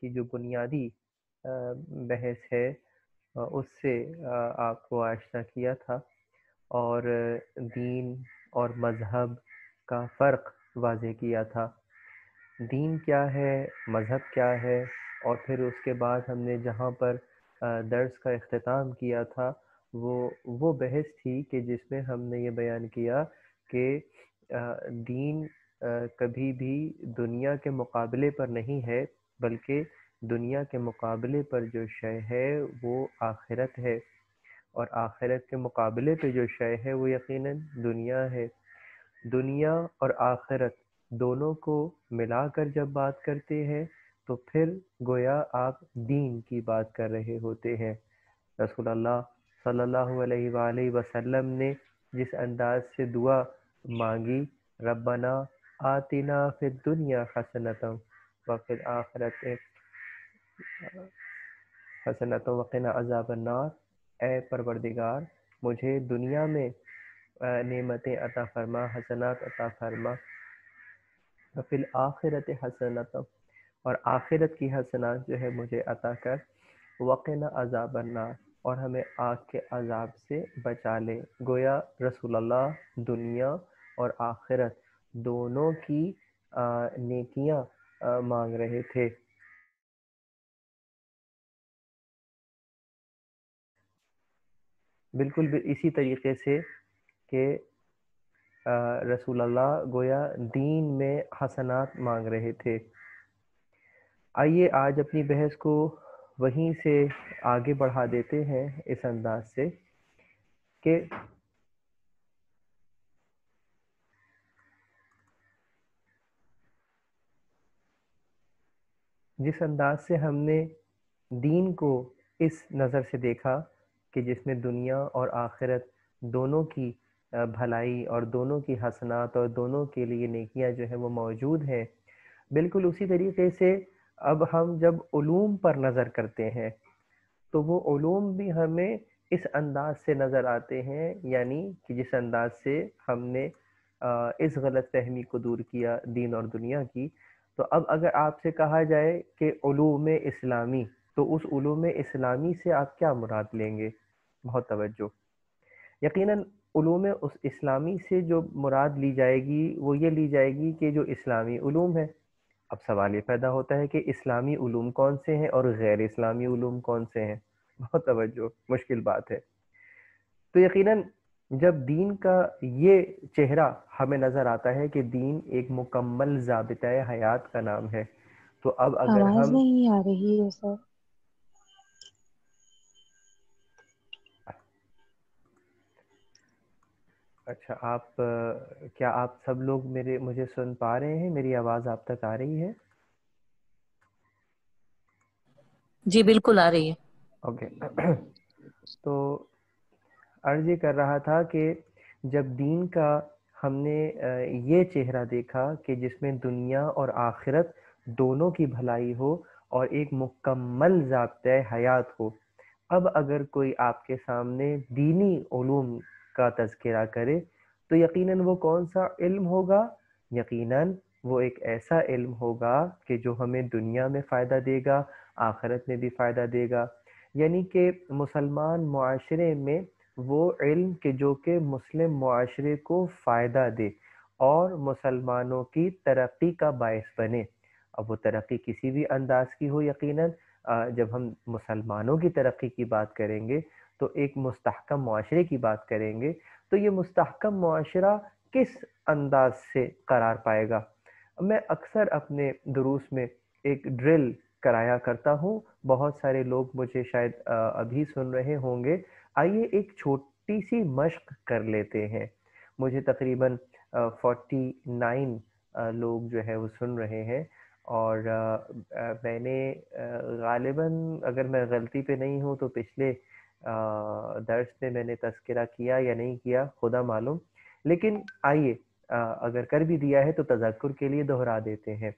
کی جو بنیادی بحث ہے اس سے آپ کو آشنا کیا تھا، اور دین اور مذہب کا فرق واضح کیا تھا۔ دین کیا ہے، مذہب کیا ہے، اور پھر اس کے بعد ہم نے جہاں پر درس کا اختتام کیا تھا وہ بحث تھی کہ جس میں ہم نے یہ بیان کیا کہ دین کبھی بھی دنیا کے مقابلے پر نہیں ہے، بلکہ دنیا کے مقابلے پر جو شے ہے وہ آخرت ہے، اور آخرت کے مقابلے پہ جو شے ہے وہ یقیناً دنیا ہے۔ دنیا اور آخرت دونوں کو ملا کر جب بات کرتے ہیں تو پھر گویا آپ دین کی بات کر رہے ہوتے ہیں۔ رسول اللہ صلی اللہ علیہ وآلہ وسلم نے جس انداز سے دعا مانگی، ربنا آتنا فی الدنیا حسنۃ وفی الآخرۃ حسنۃ وقنا عذاب النار، اے پروردگار مجھے دنیا میں نعمتیں عطا فرما، حسنات عطا فرما، وفی الآخرۃ حسنۃ، اور آخرت کی حسنات جو ہے مجھے عطا کر، وقنا عذاب النار، اور ہمیں آگ کے عذاب سے بچا لے۔ گویا رسول اللہ دنیا اور آخرت دونوں کی نیکیاں مانگ رہے تھے۔ بالکل اسی طریقے سے کہ رسول اللہ گویا دین میں حسنات مانگ رہے تھے۔ آئیے آج اپنی بحث کو وہیں سے آگے بڑھا دیتے ہیں اس انداز سے کہ جس انداز سے ہم نے دین کو اس نظر سے دیکھا کہ جس میں دنیا اور آخرت دونوں کی بھلائی اور دونوں کی حسنات اور دونوں کے لیے نیکیاں جو ہیں وہ موجود ہیں، بالکل اسی طریقے سے اب ہم جب علوم پر نظر کرتے ہیں تو وہ علوم بھی ہمیں اس انداز سے نظر آتے ہیں، یعنی کہ جس انداز سے ہم نے اس غلط فہمی کو دور کیا دین اور دنیا کی۔ تو اب اگر آپ سے کہا جائے کہ علوم اسلامی، تو اس علوم اسلامی سے آپ کیا مراد لیں گے؟ بہت توجہ۔ یقیناً علوم اس اسلامی سے جو مراد لی جائے گی وہ یہ لی جائے گی کہ جو اسلامی علوم ہے۔ اب سوال یہ پیدا ہوتا ہے کہ اسلامی علوم کون سے ہیں اور غیر اسلامی علوم کون سے ہیں؟ بہت توجہ، مشکل بات ہے۔ تو یقیناً جب دین کا یہ چہرہ ہمیں نظر آتا ہے کہ دین ایک مکمل ضابطۂ حیات کا نام ہے، تو اب اگر آواز ہم نہیں آ رہی ہے سر۔ اچھا، آپ کیا آپ سب لوگ مجھے سن پا رہے ہیں؟ میری آواز آپ تک آ رہی ہے؟ جی بالکل آ رہی ہے۔ اوکے۔ تو عرض یہ کر رہا تھا کہ جب دین کا ہم نے یہ چہرہ دیکھا کہ جس میں دنیا اور آخرت دونوں کی بھلائی ہو اور ایک مکمل ضابطۂ حیات ہو، اب اگر کوئی آپ کے سامنے دینی علوم کا تذکرہ کرے تو یقیناً وہ کون سا علم ہوگا؟ یقیناً وہ ایک ایسا علم ہوگا کہ جو ہمیں دنیا میں فائدہ دے گا، آخرت میں بھی فائدہ دے گا، یعنی کہ مسلمان معاشرے میں وہ علم کہ جو کہ مسلم معاشرے کو فائدہ دے اور مسلمانوں کی ترقی کا باعث بنے۔ اب وہ ترقی کسی بھی انداز کی ہو، یقیناً جب ہم مسلمانوں کی ترقی کی بات کریں گے تو ایک مستحکم معاشرے کی بات کریں گے، تو یہ مستحکم معاشرہ کس انداز سے قرار پائے گا؟ میں اکثر اپنے دروس میں ایک ڈرل کرایا کرتا ہوں، بہت سارے لوگ مجھے شاید ابھی سن رہے ہوں گے۔ آئیے ایک چھوٹی سی مشق کر لیتے ہیں۔ مجھے تقریباً 49 لوگ جو ہے وہ سن رہے ہیں، اور میں نے غالباً اگر میں غلطی پہ نہیں ہوں تو پچھلے درس میں نے تذکرہ کیا یا نہیں کیا خدا معلوم، لیکن آئیے اگر کر بھی دیا ہے تو تذکر کے لیے دہرا دیتے ہیں۔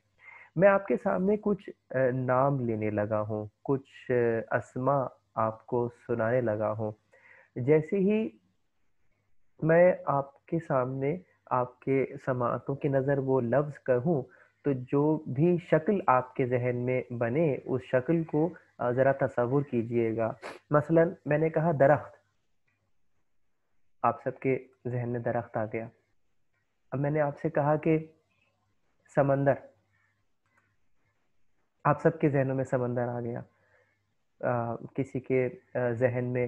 میں آپ کے سامنے کچھ نام لینے لگا ہوں، کچھ اسما آپ کو سنانے لگا ہوں۔ جیسے ہی میں آپ کے سامنے آپ کے سماعتوں کی نظر وہ لفظ کہوں تو جو بھی شکل آپ کے ذہن میں بنے اس شکل کو ذرا تصور کیجئے گا. مثلا میں نے کہا درخت، آپ سب کے ذہن میں درخت آ گیا. اب میں نے آپ سے کہا کہ سمندر، آپ سب کے ذہنوں میں سمندر آ گیا. کسی کے ذہن میں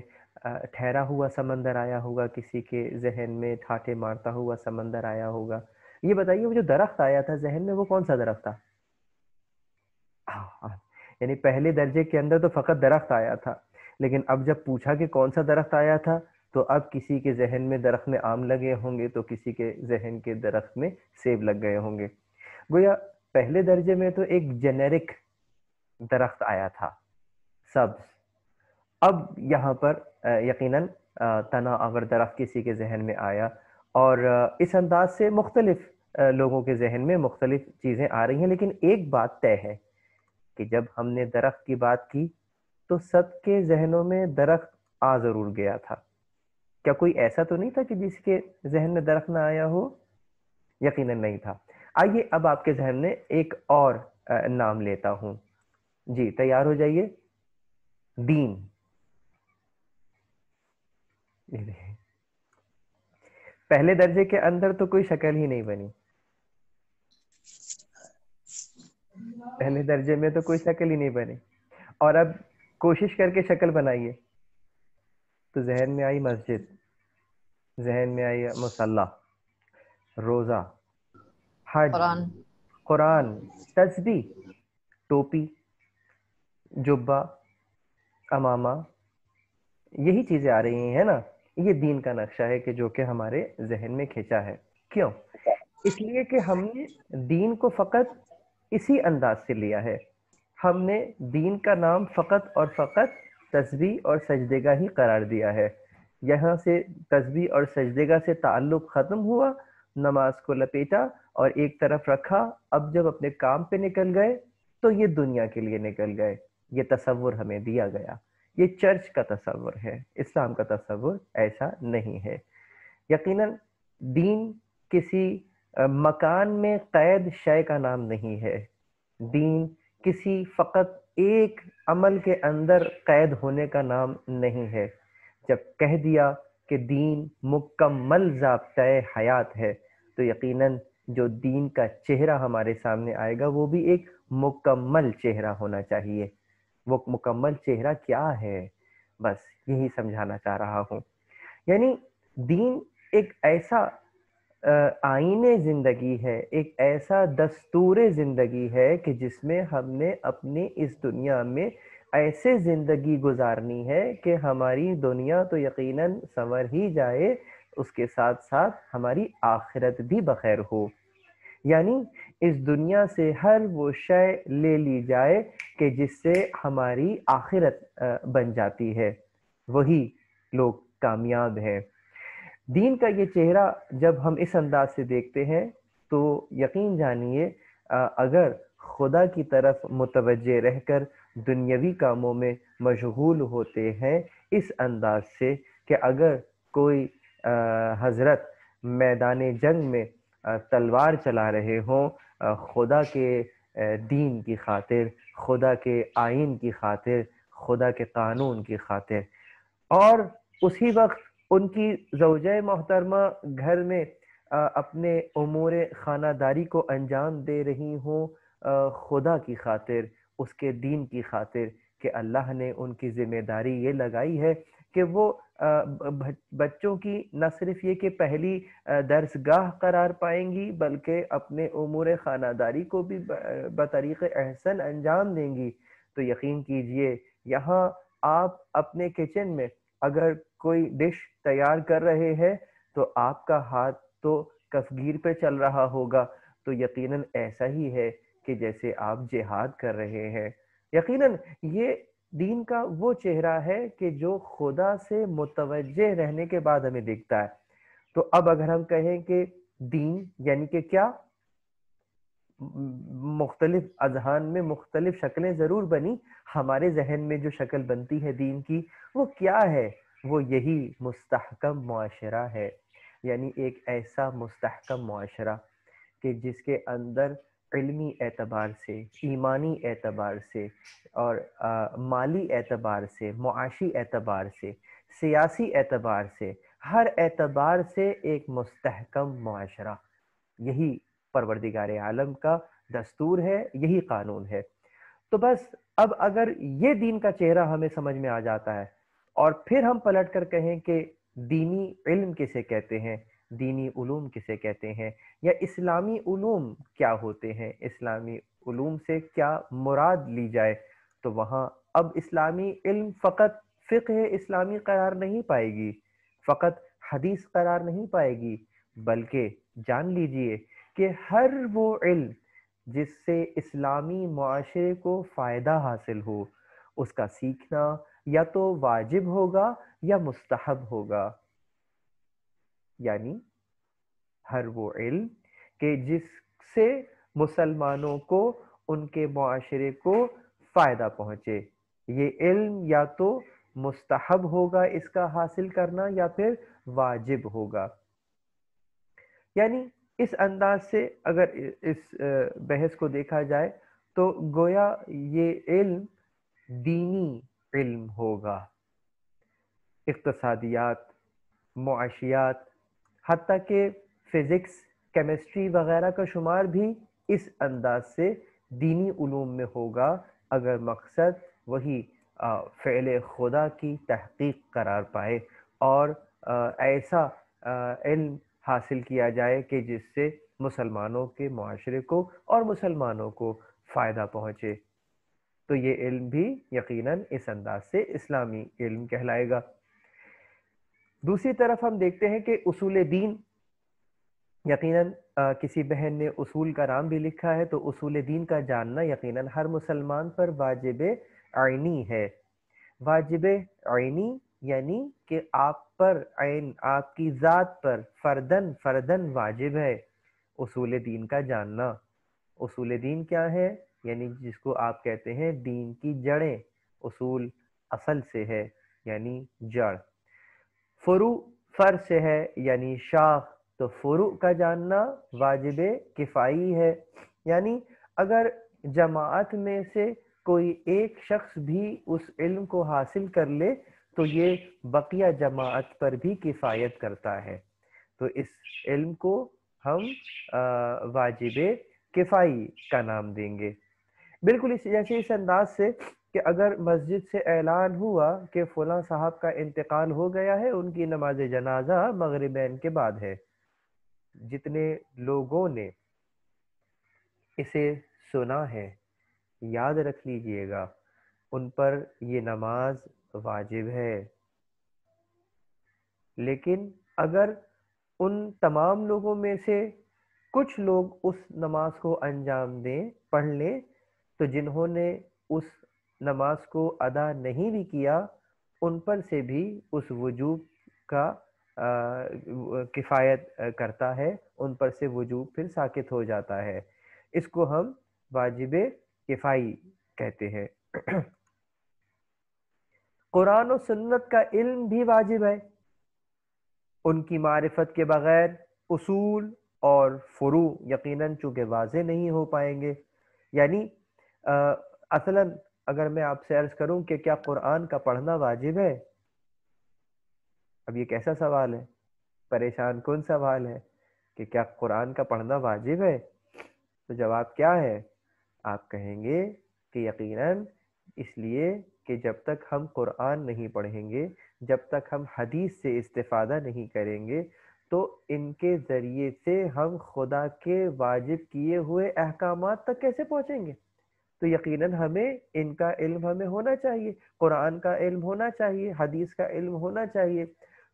ٹھہرا ہوا سمندر آیا ہوگا، کسی کے ذہن میں ٹھاٹھے مارتا ہوا سمندر آیا ہوگا. یہ بتائیے وہ جو درخت آیا تھا ذہن میں وہ کون سا درخت تھا؟ یعنی پہلے درجے کے اندر تو فقط درخت آیا تھا، لیکن اب جب پوچھا کہ کون سا درخت آیا تھا تو اب کسی کے ذہن میں درخت میں آم لگے ہوں گے تو کسی کے ذہن کے درخت میں سیب لگ گئے ہوں گے. گویا پہلے درجے میں تو ایک جنیرک درخت آیا تھا، سبز. اب یہاں پر یقیناً تنا آور درخت کسی کے ذہن میں آیا، اور اس انداز سے مختلف لوگوں کے ذہن میں مختلف چیزیں آ رہی ہیں. لیکن ایک بات طے ہے کہ جب ہم نے درخت کی بات کی تو سب کے ذہنوں میں درخت آ ضرور گیا تھا. کیا کوئی ایسا تو نہیں تھا کہ جس کے ذہن میں درخت نہ آیا ہو؟ یقیناً نہیں تھا. آئیے اب آپ کے ذہن میں ایک اور نام لیتا ہوں. جی تیار ہو جائیے. دین. پہلے درجے کے اندر تو کوئی شکل ہی نہیں بنی، پہلے درجے میں تو کوئی شکل ہی نہیں بنی. اور اب کوشش کر کے شکل بنائیے. تو ذہن میں آئی مسجد، ذہن میں آئی مصلی، روزہ، حج، قرآن. قرآن، تسبیح، ٹوپی، جبہ، امامہ، یہی چیزیں آ رہی ہیں نا. یہ دین کا نقشہ ہے کہ جو کہ ہمارے ذہن میں کھینچا ہے. کیوں؟ اس لیے کہ ہم نے دین کو فقط اسی انداز سے لیا ہے. ہم نے دین کا نام فقط اور فقط تسبیح اور سجدے ہی قرار دیا ہے. یہاں سے تسبیح اور سجدے سے تعلق ختم ہوا، نماز کو لپیٹا اور ایک طرف رکھا. اب جب اپنے کام پہ نکل گئے تو یہ دنیا کے لیے نکل گئے. یہ تصور ہمیں دیا گیا. یہ چرچ کا تصور ہے، اسلام کا تصور ایسا نہیں ہے. یقیناً دین کسی مکان میں قید شے کا نام نہیں ہے. دین کسی فقط ایک عمل کے اندر قید ہونے کا نام نہیں ہے. جب کہہ دیا کہ دین مکمل ضابطۂ حیات ہے تو یقیناً جو دین کا چہرہ ہمارے سامنے آئے گا وہ بھی ایک مکمل چہرہ ہونا چاہیے. وہ مکمل چہرہ کیا ہے؟ بس یہی سمجھانا چاہ رہا ہوں. یعنی دین ایک ایسا آئین زندگی ہے، ایک ایسا دستور زندگی ہے کہ جس میں ہم نے اپنی اس دنیا میں ایسے زندگی گزارنی ہے کہ ہماری دنیا تو یقیناً سنور ہی جائے، اس کے ساتھ ساتھ ہماری آخرت بھی بخیر ہو. یعنی اس دنیا سے ہر وہ شے لے لی جائے کہ جس سے ہماری آخرت بن جاتی ہے، وہی لوگ کامیاب ہیں. دین کا یہ چہرہ جب ہم اس انداز سے دیکھتے ہیں تو یقین جانیے اگر خدا کی طرف متوجہ رہ کر دنیاوی کاموں میں مشغول ہوتے ہیں اس انداز سے کہ اگر کوئی حضرت میدان جنگ میں تلوار چلا رہے ہوں خدا کے دین کی خاطر، خدا کے آئین کی خاطر، خدا کے قانون کی خاطر، اور اسی وقت ان کی زوجہ محترمہ گھر میں اپنے امور خانہ داری کو انجام دے رہی ہوں خدا کی خاطر، اس کے دین کی خاطر کہ اللہ نے ان کی ذمہ داری یہ لگائی ہے کہ وہ بچوں کی نہ صرف یہ کہ پہلی درسگاہ قرار پائیں گی بلکہ اپنے امور خانہ داری کو بھی بطریق احسن انجام دیں گی. تو یقین کیجئے یہاں آپ اپنے کچن میں اگر کوئی ڈش تیار کر رہے ہیں تو آپ کا ہاتھ تو کفگیر پہ چل رہا ہوگا. تو یقیناً ایسا ہی ہے کہ جیسے آپ جہاد کر رہے ہیں. یقیناً یہ دین کا وہ چہرہ ہے کہ جو خدا سے متوجہ رہنے کے بعد ہمیں دکھتا ہے. تو اب اگر ہم کہیں کہ دین یعنی کہ کیا، مختلف اذہان میں مختلف شکلیں ضرور بنی. ہمارے ذہن میں جو شکل بنتی ہے دین کی وہ کیا ہے؟ وہ یہی مستحکم معاشرہ ہے. یعنی ایک ایسا مستحکم معاشرہ کہ جس کے اندر علمی اعتبار سے، ایمانی اعتبار سے، اور مالی اعتبار سے، معاشی اعتبار سے، سیاسی اعتبار سے، ہر اعتبار سے ایک مستحکم معاشرہ، یہی پروردگار عالم کا دستور ہے، یہی قانون ہے۔ تو بس اب اگر یہ دین کا چہرہ ہمیں سمجھ میں آ جاتا ہے، اور پھر ہم پلٹ کر کہیں کہ دینی علم کسے کہتے ہیں، دینی علوم کسے کہتے ہیں، یا اسلامی علوم کیا ہوتے ہیں، اسلامی علوم سے کیا مراد لی جائے، تو وہاں اب اسلامی علم فقط فقہ اسلامی قرار نہیں پائے گی، فقط حدیث قرار نہیں پائے گی، بلکہ جان لیجئے کہ ہر وہ علم جس سے اسلامی معاشرے کو فائدہ حاصل ہو، اس کا سیکھنا یا تو واجب ہوگا یا مستحب ہوگا۔ یعنی ہر وہ علم کہ جس سے مسلمانوں کو، ان کے معاشرے کو فائدہ پہنچے، یہ علم یا تو مستحب ہوگا اس کا حاصل کرنا، یا پھر واجب ہوگا۔ یعنی اس انداز سے اگر اس بحث کو دیکھا جائے تو گویا یہ علم دینی علم ہوگا، اقتصادیات، معاشیات، حتیٰ کہ فزکس، کیمسٹری وغیرہ کا شمار بھی اس انداز سے دینی علوم میں ہوگا، اگر مقصد وہی فعل خدا کی تحقیق قرار پائے، اور ایسا علم حاصل کیا جائے کہ جس سے مسلمانوں کے معاشرے کو اور مسلمانوں کو فائدہ پہنچے، تو یہ علم بھی یقیناً اس انداز سے اسلامی علم کہلائے گا۔ دوسری طرف ہم دیکھتے ہیں کہ اصول دین، یقیناً کسی بہن نے اصول کا نام بھی لکھا ہے، تو اصول دین کا جاننا یقیناً ہر مسلمان پر واجب عینی ہے۔ واجب عینی یعنی کہ آپ پر عین، آپ کی ذات پر فردن واجب ہے اصول دین کا جاننا۔ اصول دین کیا ہے؟ یعنی جس کو آپ کہتے ہیں دین کی جڑیں، اصول اصل سے ہے یعنی جڑ، فروع فر سے ہے یعنی شاخ، تو فروع کا جاننا واجب کفائی ہے۔ یعنی اگر جماعت میں سے کوئی ایک شخص بھی اس علم کو حاصل کر لے تو یہ بقیہ جماعت پر بھی کفایت کرتا ہے، تو اس علم کو ہم واجب کفائی کا نام دیں گے۔ بالکل جیسے اس انداز سے کہ اگر مسجد سے اعلان ہوا کہ فلاں صاحب کا انتقال ہو گیا ہے، ان کی نماز جنازہ مغربین کے بعد ہے، جتنے لوگوں نے اسے سنا ہے یاد رکھ لیجئے گا ان پر یہ نماز واجب ہے۔ لیکن اگر ان تمام لوگوں میں سے کچھ لوگ اس نماز کو انجام دیں، پڑھ لیں، تو جنہوں نے اس نماز کو ادا نہیں بھی کیا ان پر سے بھی اس وجوب کا کفایت کرتا ہے، ان پر سے وجوب پھر ساقط ہو جاتا ہے، اس کو ہم واجب کفائی کہتے ہیں۔ قرآن و سنت کا علم بھی واجب ہے، ان کی معرفت کے بغیر اصول اور فروع یقیناً چونکہ واضح نہیں ہو پائیں گے۔ یعنی اصلاً اگر میں آپ سے عرض کروں کہ کیا قرآن کا پڑھنا واجب ہے، اب یہ کیسا سوال ہے، پریشان کن سوال ہے کہ کیا قرآن کا پڑھنا واجب ہے، تو جواب کیا ہے؟ آپ کہیں گے کہ یقیناً اس لیے کہ جب تک ہم قرآن نہیں پڑھیں گے، جب تک ہم حدیث سے استفادہ نہیں کریں گے، تو ان کے ذریعے سے ہم خدا کے واجب کیے ہوئے احکامات تک کیسے پہنچیں گے؟ تو یقیناً ہمیں ان کا علم ہمیں ہونا چاہیے، قرآن کا علم ہونا چاہیے، حدیث کا علم ہونا چاہیے،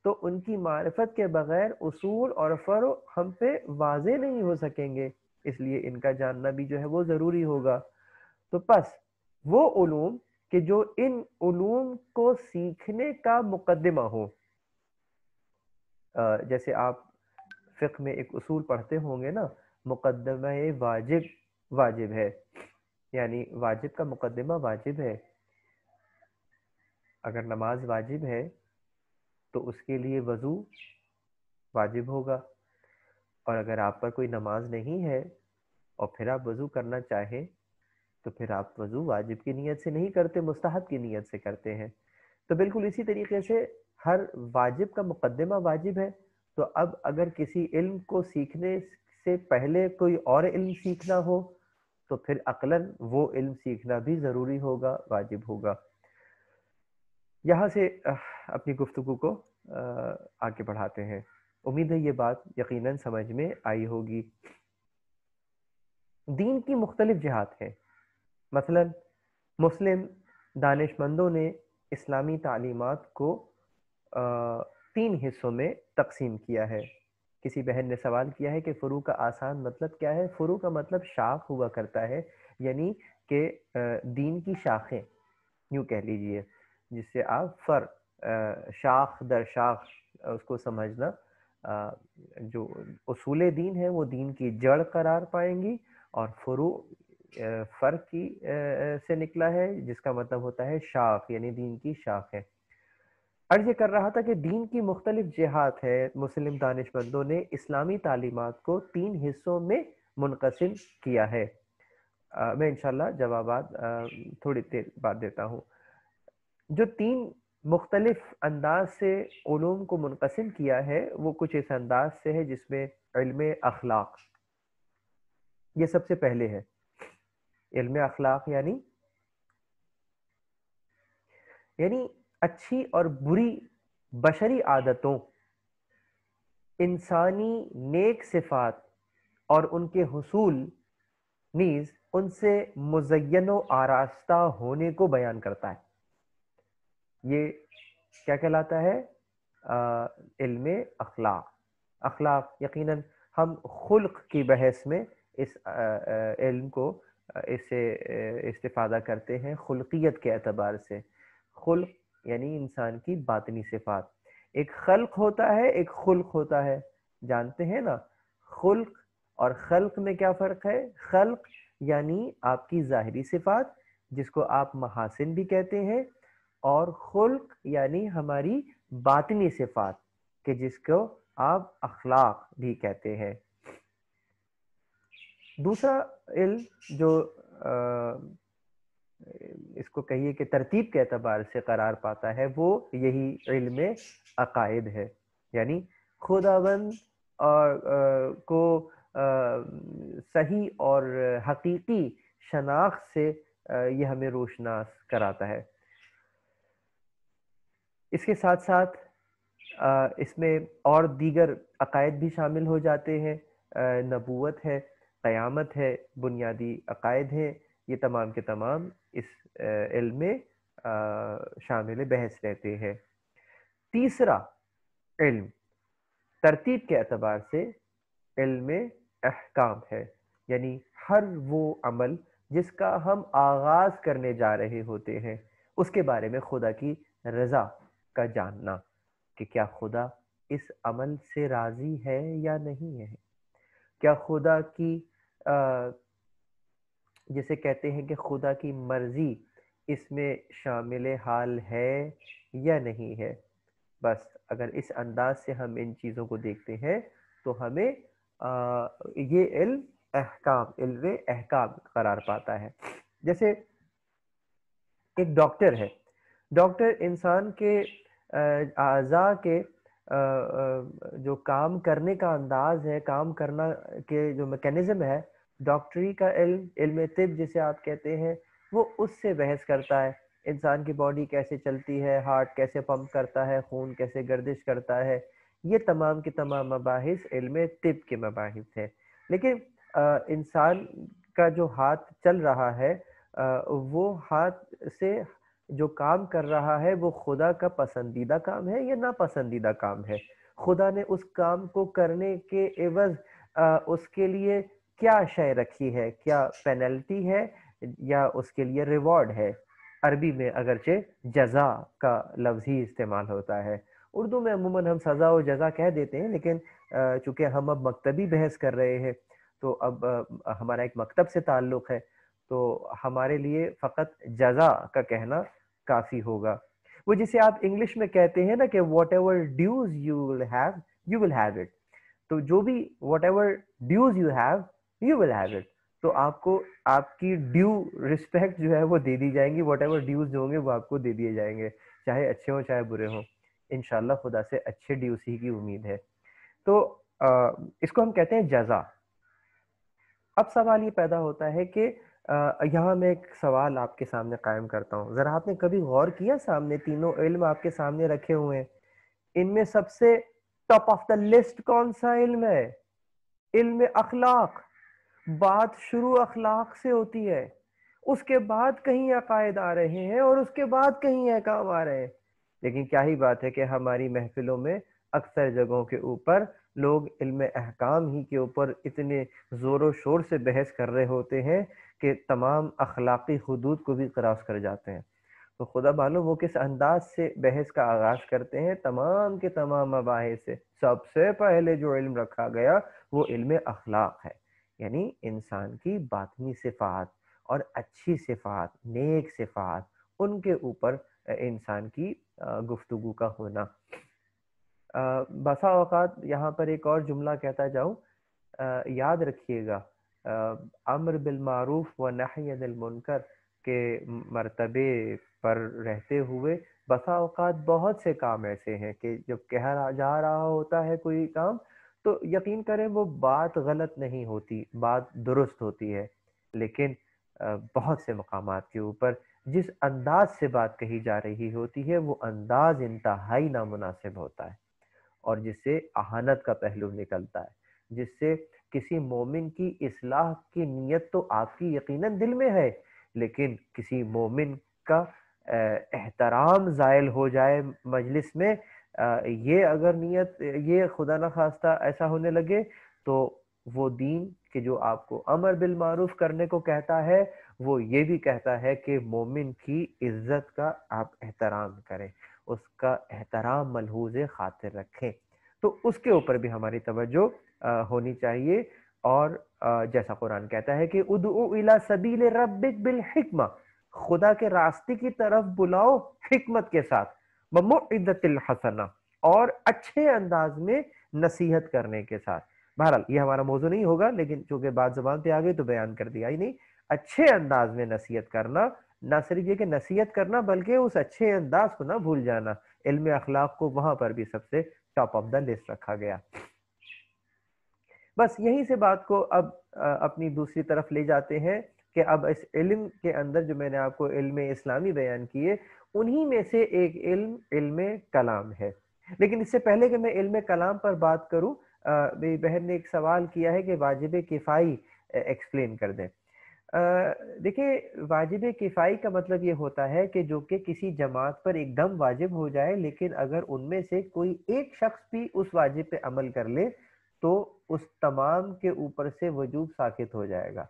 تو ان کی معرفت کے بغیر اصول اور فروع ہم پہ واضح نہیں ہو سکیں گے، اس لیے ان کا جاننا بھی جو ہے وہ ضروری ہوگا۔ تو پس وہ علوم کہ جو ان علوم کو سیکھنے کا مقدمہ ہو، جیسے آپ فقہ میں ایک اصول پڑھتے ہوں گے نا، مقدمہ واجب واجب ہے، یعنی واجب کا مقدمہ واجب ہے۔ اگر نماز واجب ہے تو اس کے لیے وضو واجب ہوگا، اور اگر آپ پر کوئی نماز نہیں ہے اور پھر آپ وضو کرنا چاہیں تو پھر آپ وضو واجب کی نیت سے نہیں کرتے، مستحب کی نیت سے کرتے ہیں. تو بالکل اسی طریقے سے ہر واجب کا مقدمہ واجب ہے. تو اب اگر کسی علم کو سیکھنے سے پہلے کوئی اور علم سیکھنا ہو تو پھر عقلاً وہ علم سیکھنا بھی ضروری ہوگا، واجب ہوگا. یہاں سے اپنی گفتگو کو آگے بڑھاتے ہیں. امید ہے یہ بات یقیناً سمجھ میں آئی ہوگی. دین کی مختلف جہات ہیں. مثلا مسلم دانش مندوں نے اسلامی تعلیمات کو 3 حصوں میں تقسیم کیا ہے. کسی بہن نے سوال کیا ہے کہ فروع کا آسان مطلب کیا ہے؟ فروع کا مطلب شاخ ہوا کرتا ہے، یعنی کہ دین کی شاخیں یوں کہہ لیجئے، جس سے آپ شاخ در شاخ اس کو سمجھنا. جو اصول دین ہے وہ دین کی جڑ قرار پائیں گی، اور فروع فرق کی سے نکلا ہے جس کا مطلب ہوتا ہے شاخ، یعنی دین کی شاخ ہے. عرض یہ کر رہا تھا کہ دین کی مختلف جہات ہے. مسلم دانش مندوں نے اسلامی تعلیمات کو 3 حصوں میں منقسم کیا ہے. میں انشاءاللہ جوابات تھوڑی دیر بعد دیتا ہوں. جو 3 مختلف انداز سے علوم کو منقسم کیا ہے وہ کچھ اس انداز سے ہے، جس میں علم اخلاق یہ سب سے پہلے ہے. علم اخلاق یعنی اچھی اور بری بشری عادتوں، انسانی نیک صفات اور ان کے حصول نیز ان سے مزین و آراستہ ہونے کو بیان کرتا ہے. یہ کیا کہلاتا ہے؟ علم اخلاق. اخلاق یقیناً ہم خلق کی بحث میں اس علم کو اس سے استفادہ کرتے ہیں خلقیت کے اعتبار سے. خلق یعنی انسان کی باطنی صفات. ایک خلق ہوتا ہے، ایک خلق ہوتا ہے، جانتے ہیں نا؟ خلق اور خلق میں کیا فرق ہے؟ خلق یعنی آپ کی ظاہری صفات جس کو آپ محاسن بھی کہتے ہیں، اور خلق یعنی ہماری باطنی صفات کہ جس کو آپ اخلاق بھی کہتے ہیں. دوسرا علم جو اس کو کہیے کہ ترتیب کے اعتبار سے قرار پاتا ہے وہ یہی علم عقائد ہے. یعنی خداوند کو صحیح اور حقیقی شناخت سے یہ ہمیں روشناس کراتا ہے. اس کے ساتھ ساتھ اس میں اور دیگر عقائد بھی شامل ہو جاتے ہیں. نبوت ہے، قیامت ہے، بنیادی عقائد ہیں. یہ تمام کے تمام اس علم میں شامل بحث رہتے ہیں. تیسرا علم ترتیب کے اعتبار سے علم احکام ہے. یعنی ہر وہ عمل جس کا ہم آغاز کرنے جا رہے ہوتے ہیں اس کے بارے میں خدا کی رضا کا جاننا کہ کیا خدا اس عمل سے راضی ہے یا نہیں ہے. کیا خدا کی جسے کہتے ہیں کہ خدا کی مرضی اس میں شامل حال ہے یا نہیں ہے. بس اگر اس انداز سے ہم ان چیزوں کو دیکھتے ہیں تو ہمیں یہ علم احکام قرار پاتا ہے. جیسے ایک ڈاکٹر ہے، ڈاکٹر انسان کے اعضاء کے جو کام کرنے کا انداز ہے، کام کرنا کے جو میکینزم ہے، ڈاکٹری کا علم طب جسے آپ کہتے ہیں، وہ اس سے بحث کرتا ہے. انسان کی باڈی کیسے چلتی ہے، ہارٹ کیسے پمپ کرتا ہے، خون کیسے گردش کرتا ہے. یہ تمام کے تمام مباحث علم طب کے مباحث ہیں. لیکن انسان کا جو ہاتھ چل رہا ہے وہ ہاتھ سے جو کام کر رہا ہے وہ خدا کا پسندیدہ کام ہے یا ناپسندیدہ کام ہے. خدا نے اس کام کو کرنے کے عوض اس کے لیے کیا شے رکھی ہے؟ کیا پینلٹی ہے یا اس کے لیے ریوارڈ ہے؟ عربی میں اگرچہ جزا کا لفظ ہی استعمال ہوتا ہے، اردو میں عموماً ہم سزا و جزا کہہ دیتے ہیں، لیکن چونکہ ہم اب مکتبی بحث کر رہے ہیں تو اب ہمارا ایک مکتب سے تعلق ہے تو ہمارے لیے فقط جزا کا کہنا کافی ہوگا. وہ جسے آپ انگلش میں کہتے ہیں نا کہ what ever dues you will have it. تو جو بھی what ever dues you will have it. تو آپ کو آپ کی ڈیو رسپیکٹ جو ہے وہ دے دی جائیں گی، واٹ ایور ڈیوز جو ہوں گے وہ آپ کو دے دیے جائیں گے، چاہے اچھے ہوں چاہے برے ہوں، انشاءاللہ خدا سے اچھے ڈیوز ہی کی امید ہے۔ تو اس کو ہم کہتے ہیں جزا۔ اب سوال یہ پیدا ہوتا ہے کہ یہاں میں ایک سوال آپ کے سامنے قائم کرتا ہوں، ذرا آپ نے کبھی غور کیا سامنے تینوں علم آپ کے سامنے رکھے ہوئے ہیں، ان میں سب سے ٹاپ آف دا لسٹ کون سا علم ہے؟ علم اخلاق۔ بات شروع اخلاق سے ہوتی ہے، اس کے بعد کہیں عقائد آ رہے ہیں اور اس کے بعد کہیں احکام آ رہے ہیں۔ لیکن کیا ہی بات ہے کہ ہماری محفلوں میں اکثر جگہوں کے اوپر لوگ علم احکام ہی کے اوپر اتنے زور و شور سے بحث کر رہے ہوتے ہیں کہ تمام اخلاقی حدود کو بھی کراس کر جاتے ہیں۔ تو خدا معلوم وہ کس انداز سے بحث کا آغاز کرتے ہیں، تمام کے تمام مباحث سے سب سے پہلے جو علم رکھا گیا وہ علم اخلاق ہے، یعنی انسان کی باطنی صفات اور اچھی صفات، نیک صفات، ان کے اوپر انسان کی گفتگو کا ہونا۔ بسا اوقات یہاں پر ایک اور جملہ کہتا جاؤں، یاد رکھیے گا امر بالمعروف و نہی عن المنکر کے مرتبے پر رہتے ہوئے بسا اوقات بہت سے کام ایسے ہیں کہ جب کہا جا رہا ہوتا ہے کوئی کام تو یقین کریں وہ بات غلط نہیں ہوتی، بات درست ہوتی ہے، لیکن بہت سے مقامات کے اوپر جس انداز سے بات کہی جا رہی ہوتی ہے وہ انداز انتہائی نامناسب ہوتا ہے، اور جس سے اہانت کا پہلو نکلتا ہے، جس سے کسی مومن کی اصلاح کی نیت تو آپ کی یقیناً دل میں ہے، لیکن کسی مومن کا احترام زائل ہو جائے مجلس میں، یہ اگر نیت، یہ خدا نخواستہ ایسا ہونے لگے تو وہ دین کہ جو آپ کو امر بالمعروف کرنے کو کہتا ہے وہ یہ بھی کہتا ہے کہ مومن کی عزت کا آپ احترام کریں، اس کا احترام ملحوظ خاطر رکھیں۔ تو اس کے اوپر بھی ہماری توجہ ہونی چاہیے، اور جیسا قرآن کہتا ہے کہ ادعو الی سبیل ربک بالحکمہ، خدا کے راستے کی طرف بلاؤ حکمت کے ساتھ، وموعظۃ الحسنہ، اور اچھے انداز میں نصیحت کرنے کے ساتھ۔ بہرحال یہ ہمارا موضوع نہیں ہوگا، لیکن چونکہ بات زبان پہ آ گئی تو بیان کر دیا ہی نہیں، اچھے انداز میں نصیحت کرنا، نہ صرف یہ کہ نصیحت کرنا بلکہ اس اچھے انداز کو نہ بھول جانا، علم اخلاق کو وہاں پر بھی سب سے ٹاپ آف دا لسٹ رکھا گیا۔ بس یہیں سے بات کو اب اپنی دوسری طرف لے جاتے ہیں کہ اب اس علم کے اندر جو میں نے آپ کو علم اسلامی بیان کیے انہی میں سے ایک علم علم کلام ہے۔ لیکن اس سے پہلے کہ میں علم کلام پر بات کروں، میری بہن نے ایک سوال کیا ہے کہ واجب کفائی ایکسپلین کر دیں۔ دیکھیں واجب کفائی کا مطلب یہ ہوتا ہے کہ جو کہ کسی جماعت پر ایک دم واجب ہو جائے، لیکن اگر ان میں سے کوئی ایک شخص بھی اس واجب پہ عمل کر لے تو اس تمام کے اوپر سے وجوب ساقط ہو جائے گا۔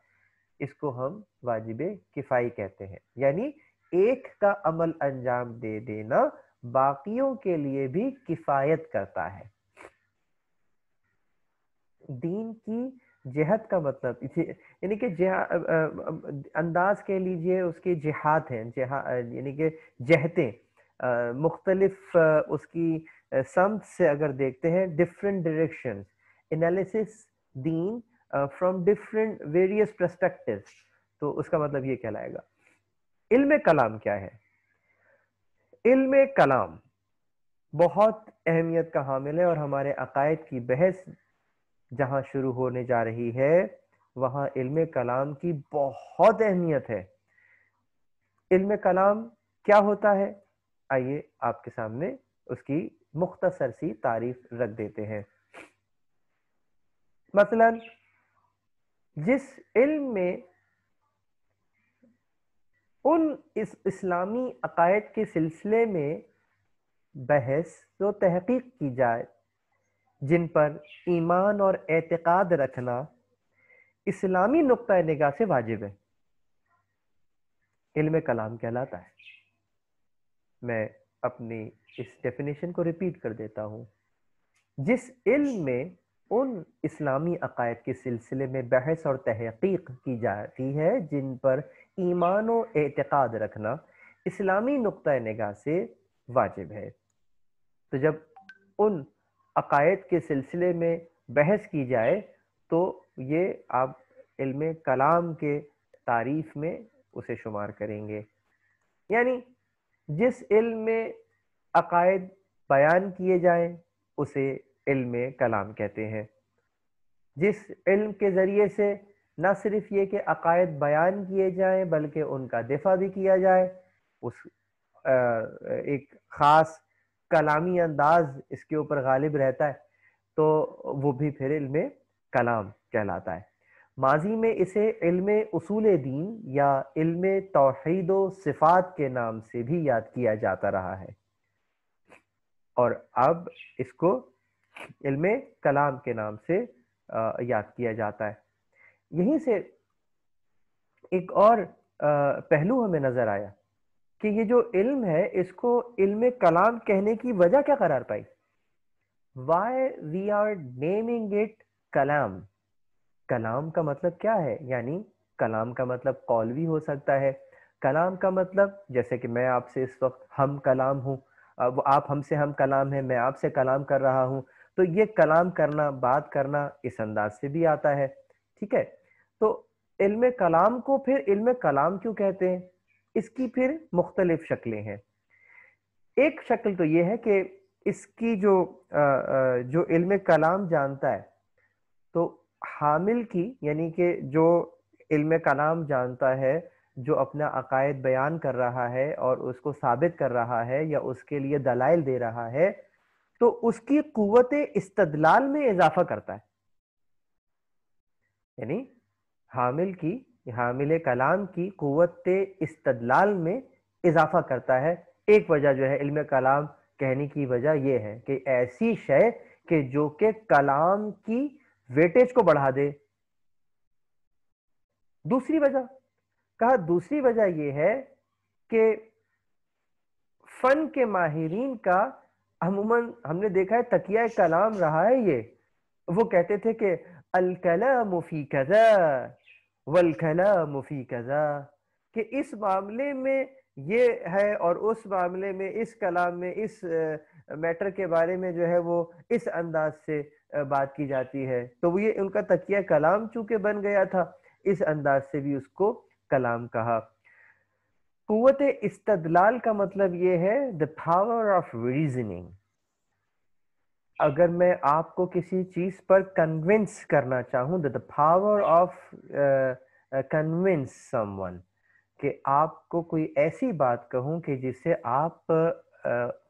اس کو ہم واجب کفائی کہتے ہیں، یعنی ایک کا عمل انجام دے دینا باقیوں کے لیے بھی کفایت کرتا ہے۔ دین کی جہت کا مطلب یعنی کہ انداز کہہ لیجئے اس کی جہات ہیں، یعنی کہ جہتیں مختلف اس کی سمت سے اگر دیکھتے ہیں، different direction analysis then from different various perspectives, تو اس کا مطلب یہ کہلائے گا۔ علم کلام کیا ہے؟ علم کلام بہت اہمیت کا حامل ہے، اور ہمارے عقائد کی بحث جہاں شروع ہونے جا رہی ہے وہاں علم کلام کی بہت اہمیت ہے۔ علم کلام کیا ہوتا ہے؟ آئیے آپ کے سامنے اس کی مختصر سی تعریف رکھ دیتے ہیں۔ مثلا جس علم میں ان اسلامی عقائد کے سلسلے میں بحث و تحقیق کی جائے جن پر ایمان اور اعتقاد رکھنا اسلامی نقطہ نگاہ سے واجب ہے، علم کلام کہلاتا ہے۔ میں اپنی اس ڈیفینیشن کو ریپیٹ کر دیتا ہوں۔ جس علم میں ان اسلامی عقائد کے سلسلے میں بحث اور تحقیق کی جاتی ہے جن پر ایمان و اعتقاد رکھنا اسلامی نقطہ نگاہ سے واجب ہے۔ تو جب ان عقائد کے سلسلے میں بحث کی جائے تو یہ آپ علم کلام کے تعریف میں اسے شمار کریں گے. یعنی جس علم میں عقائد بیان کیے جائیں اسے علم کلام کہتے ہیں. جس علم کے ذریعے سے نہ صرف یہ کہ عقائد بیان کیے جائیں بلکہ ان کا دفاع بھی کیا جائے، اس ایک خاص کلامی انداز اس کے اوپر غالب رہتا ہے، تو وہ بھی پھر علم کلام کہلاتا ہے. ماضی میں اسے علم اصول دین یا علم توحید و صفات کے نام سے بھی یاد کیا جاتا رہا ہے، اور اب اس کو علم کلام کے نام سے یاد کیا جاتا ہے. یہیں سے ایک اور پہلو ہمیں نظر آیا کہ یہ جو علم ہے اس کو علم کلام کہنے کی وجہ کیا قرار پائی. Why we are naming it کلام. کلام کا مطلب کیا ہے؟ یعنی کلام کا مطلب قول بھی ہو سکتا ہے. کلام کا مطلب جیسے کہ میں آپ سے اس وقت ہم کلام ہوں، آپ ہم سے ہم کلام ہیں، میں آپ سے کلام کر رہا ہوں، تو یہ کلام کرنا، بات کرنا اس انداز سے بھی آتا ہے. ٹھیک ہے، تو علم کلام کو پھر علم کلام کیوں کہتے ہیں؟ اس کی پھر مختلف شکلیں ہیں. ایک شکل تو یہ ہے کہ اس کی جو علم کلام جانتا ہے تو حامل کی، یعنی کہ جو علم کلام جانتا ہے، جو اپنا عقائد بیان کر رہا ہے اور اس کو ثابت کر رہا ہے یا اس کے لیے دلائل دے رہا ہے، تو اس کی قوت استدلال میں اضافہ کرتا ہے. یعنی حامل کلام کی قوت استدلال میں اضافہ کرتا ہے. ایک وجہ جو ہے علم کلام کہنے کی وجہ یہ ہے کہ ایسی شے کہ جو کہ کلام کی ویٹیج کو بڑھا دے. دوسری وجہ یہ ہے کہ فن کے ماہرین کا عموماً ہم نے دیکھا ہے تکیہ کلام رہا ہے یہ. وہ کہتے تھے کہ الکلام فی کذا والکلام فی کذا، کہ اس معاملے میں یہ ہے اور اس معاملے میں، اس کلام میں، اس میٹر کے بارے میں جو ہے وہ اس انداز سے بات کی جاتی ہے. تو وہ یہ ان کا تکیہ کلام چونکہ بن گیا تھا، اس انداز سے بھی اس کو کلام کہا. قوت استدلال کا مطلب یہ ہے the power of reasoning. اگر میں آپ کو کسی چیز پر کنونس کرنا چاہوں، the power of convince someone، کہ آپ کو کوئی ایسی بات کہوں کہ جس سے آپ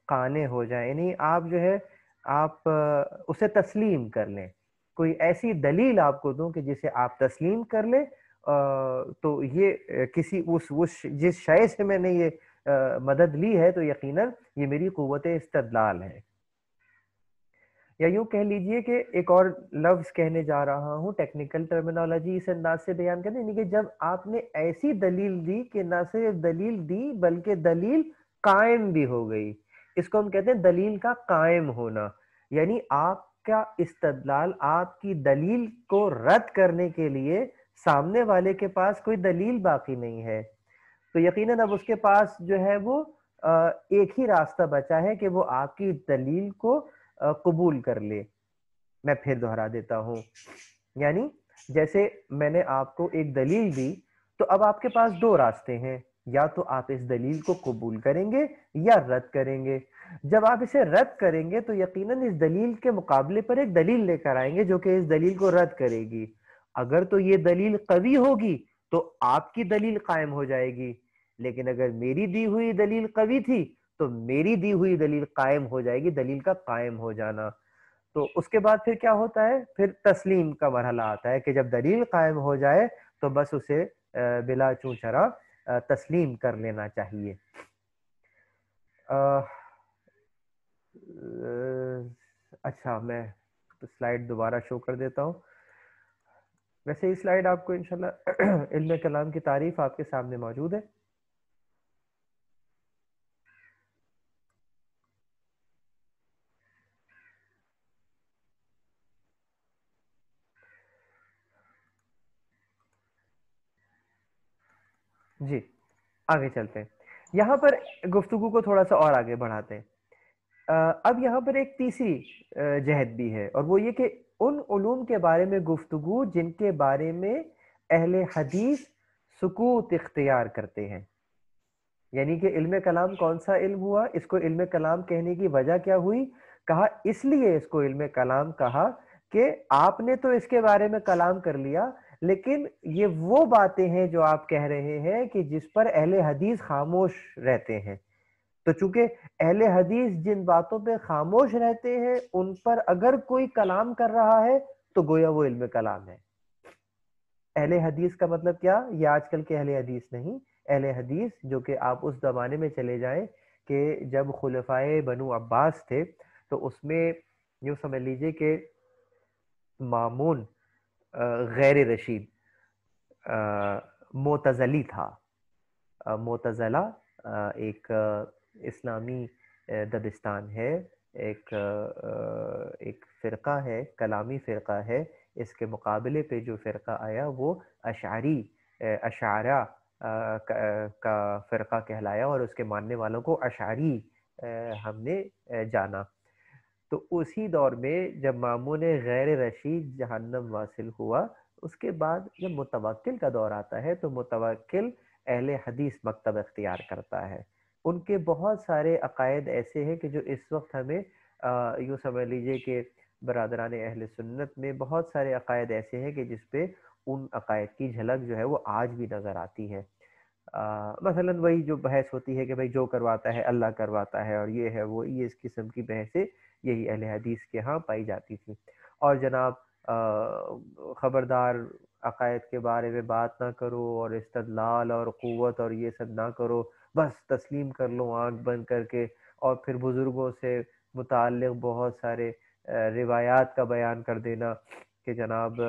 قانع ہو جائیں، یعنی آپ جو ہے آپ اسے تسلیم کر لیں. کوئی ایسی دلیل آپ کو دوں کہ جسے آپ تسلیم کر لیں، تو یہ کسی جس شے سے میں نے یہ مدد لی ہے تو یقیناً یہ میری قوت استدلال ہے. یا یوں کہہ لیجئے کہ ایک اور لفظ کہنے جا رہا ہوں، ٹیکنیکل ٹرمینالوجی اس انداز سے بیان کریں، یعنی کہ جب آپ نے ایسی دلیل دی کہ نہ صرف دلیل دی بلکہ دلیل قائم بھی ہو گئی. اس کو ہم کہتے ہیں دلیل کا قائم ہونا. یعنی آپ کا استدلال، آپ کی دلیل کو رد کرنے کے لیے سامنے والے کے پاس کوئی دلیل باقی نہیں ہے، تو یقیناً اب اس کے پاس جو ہے وہ ایک ہی راستہ بچا ہے کہ وہ آپ کی دلیل کو قبول کر لے. میں پھر دہرا دیتا ہوں، یعنی جیسے میں نے آپ کو ایک دلیل دی تو اب آپ کے پاس دو راستے ہیں، یا تو آپ اس دلیل کو قبول کریں گے یا رد کریں گے. جب آپ اسے رد کریں گے تو یقیناً اس دلیل کے مقابلے پر ایک دلیل لے کر آئیں گے جو کہ اس دلیل کو رد کرے گی. اگر تو یہ دلیل قوی ہوگی تو آپ کی دلیل قائم ہو جائے گی، لیکن اگر میری دی ہوئی دلیل قوی تھی تو میری دی ہوئی دلیل قائم ہو جائے گی، دلیل کا قائم ہو جانا. تو اس کے بعد پھر کیا ہوتا ہے؟ پھر تسلیم کا مرحلہ آتا ہے کہ جب دلیل قائم ہو جائے تو بس اسے بلا چوں چرا تسلیم کر لینا چاہیے. اچھا، میں سلائیڈ دوبارہ شو کر دیتا ہوں. ویسے یہ سلائیڈ آپ کو انشاءاللہ علم کلام کی تعریف آپ کے سامنے موجود ہے. جی آگے چلتے ہیں، یہاں پر گفتگو کو تھوڑا سا اور آگے بڑھاتے ہیں. اب یہاں پر ایک تیسری جہت بھی ہے، اور وہ یہ کہ ان علوم کے بارے میں گفتگو جن کے بارے میں اہل حدیث سکوت اختیار کرتے ہیں. یعنی کہ علم کلام کون سا علم ہوا؟ اس کو علم کلام کہنے کی وجہ کیا ہوئی؟ کہا اس لیے اس کو علم کلام کہا کہ آپ نے تو اس کے بارے میں کلام کر لیا، لیکن یہ وہ باتیں ہیں جو آپ کہہ رہے ہیں کہ جس پر اہل حدیث خاموش رہتے ہیں. تو چونکہ اہل حدیث جن باتوں پہ خاموش رہتے ہیں ان پر اگر کوئی کلام کر رہا ہے تو گویا وہ علم کلام ہے. اہل حدیث کا مطلب کیا؟ یہ آج کل کے اہل حدیث نہیں، اہل حدیث جو کہ آپ اس زمانے میں چلے جائیں کہ جب خلفائے بنو عباس تھے تو اس میں یوں سمجھ لیجئے کہ مامون غیر رشید معتزلی تھا. معتزلہ ایک اسلامی دبستان ہے، ایک فرقہ ہے، کلامی فرقہ ہے. اس کے مقابلے پہ جو فرقہ آیا وہ اشاعرہ کا فرقہ کہلایا، اور اس کے ماننے والوں کو اشعری ہم نے جانا. تو اسی دور میں جب مامون غیر رشید جہنم واصل ہوا، اس کے بعد جب متوکل کا دور آتا ہے تو متوکل اہل حدیث مکتب اختیار کرتا ہے. ان کے بہت سارے عقائد ایسے ہیں کہ جو اس وقت ہمیں یوں سمجھ لیجئے کہ برادران اہل سنت میں بہت سارے عقائد ایسے ہیں کہ جس پہ ان عقائد کی جھلک جو ہے وہ آج بھی نظر آتی ہے. مثلا وہی جو بحث ہوتی ہے کہ بھئی جو کرواتا ہے اللہ کرواتا ہے، اور یہ ہے وہ، یہ اس قسم کی بحثیں یہی اہل حدیث کے ہاں پائی جاتی تھی. اور جناب خبردار عقائد کے بارے میں بات نہ کرو، اور استدلال اور قوت اور یہ سب نہ کرو، بس تسلیم کر لو آنکھ بند کر کے. اور پھر بزرگوں سے متعلق بہت سارے روایات کا بیان کر دینا کہ جناب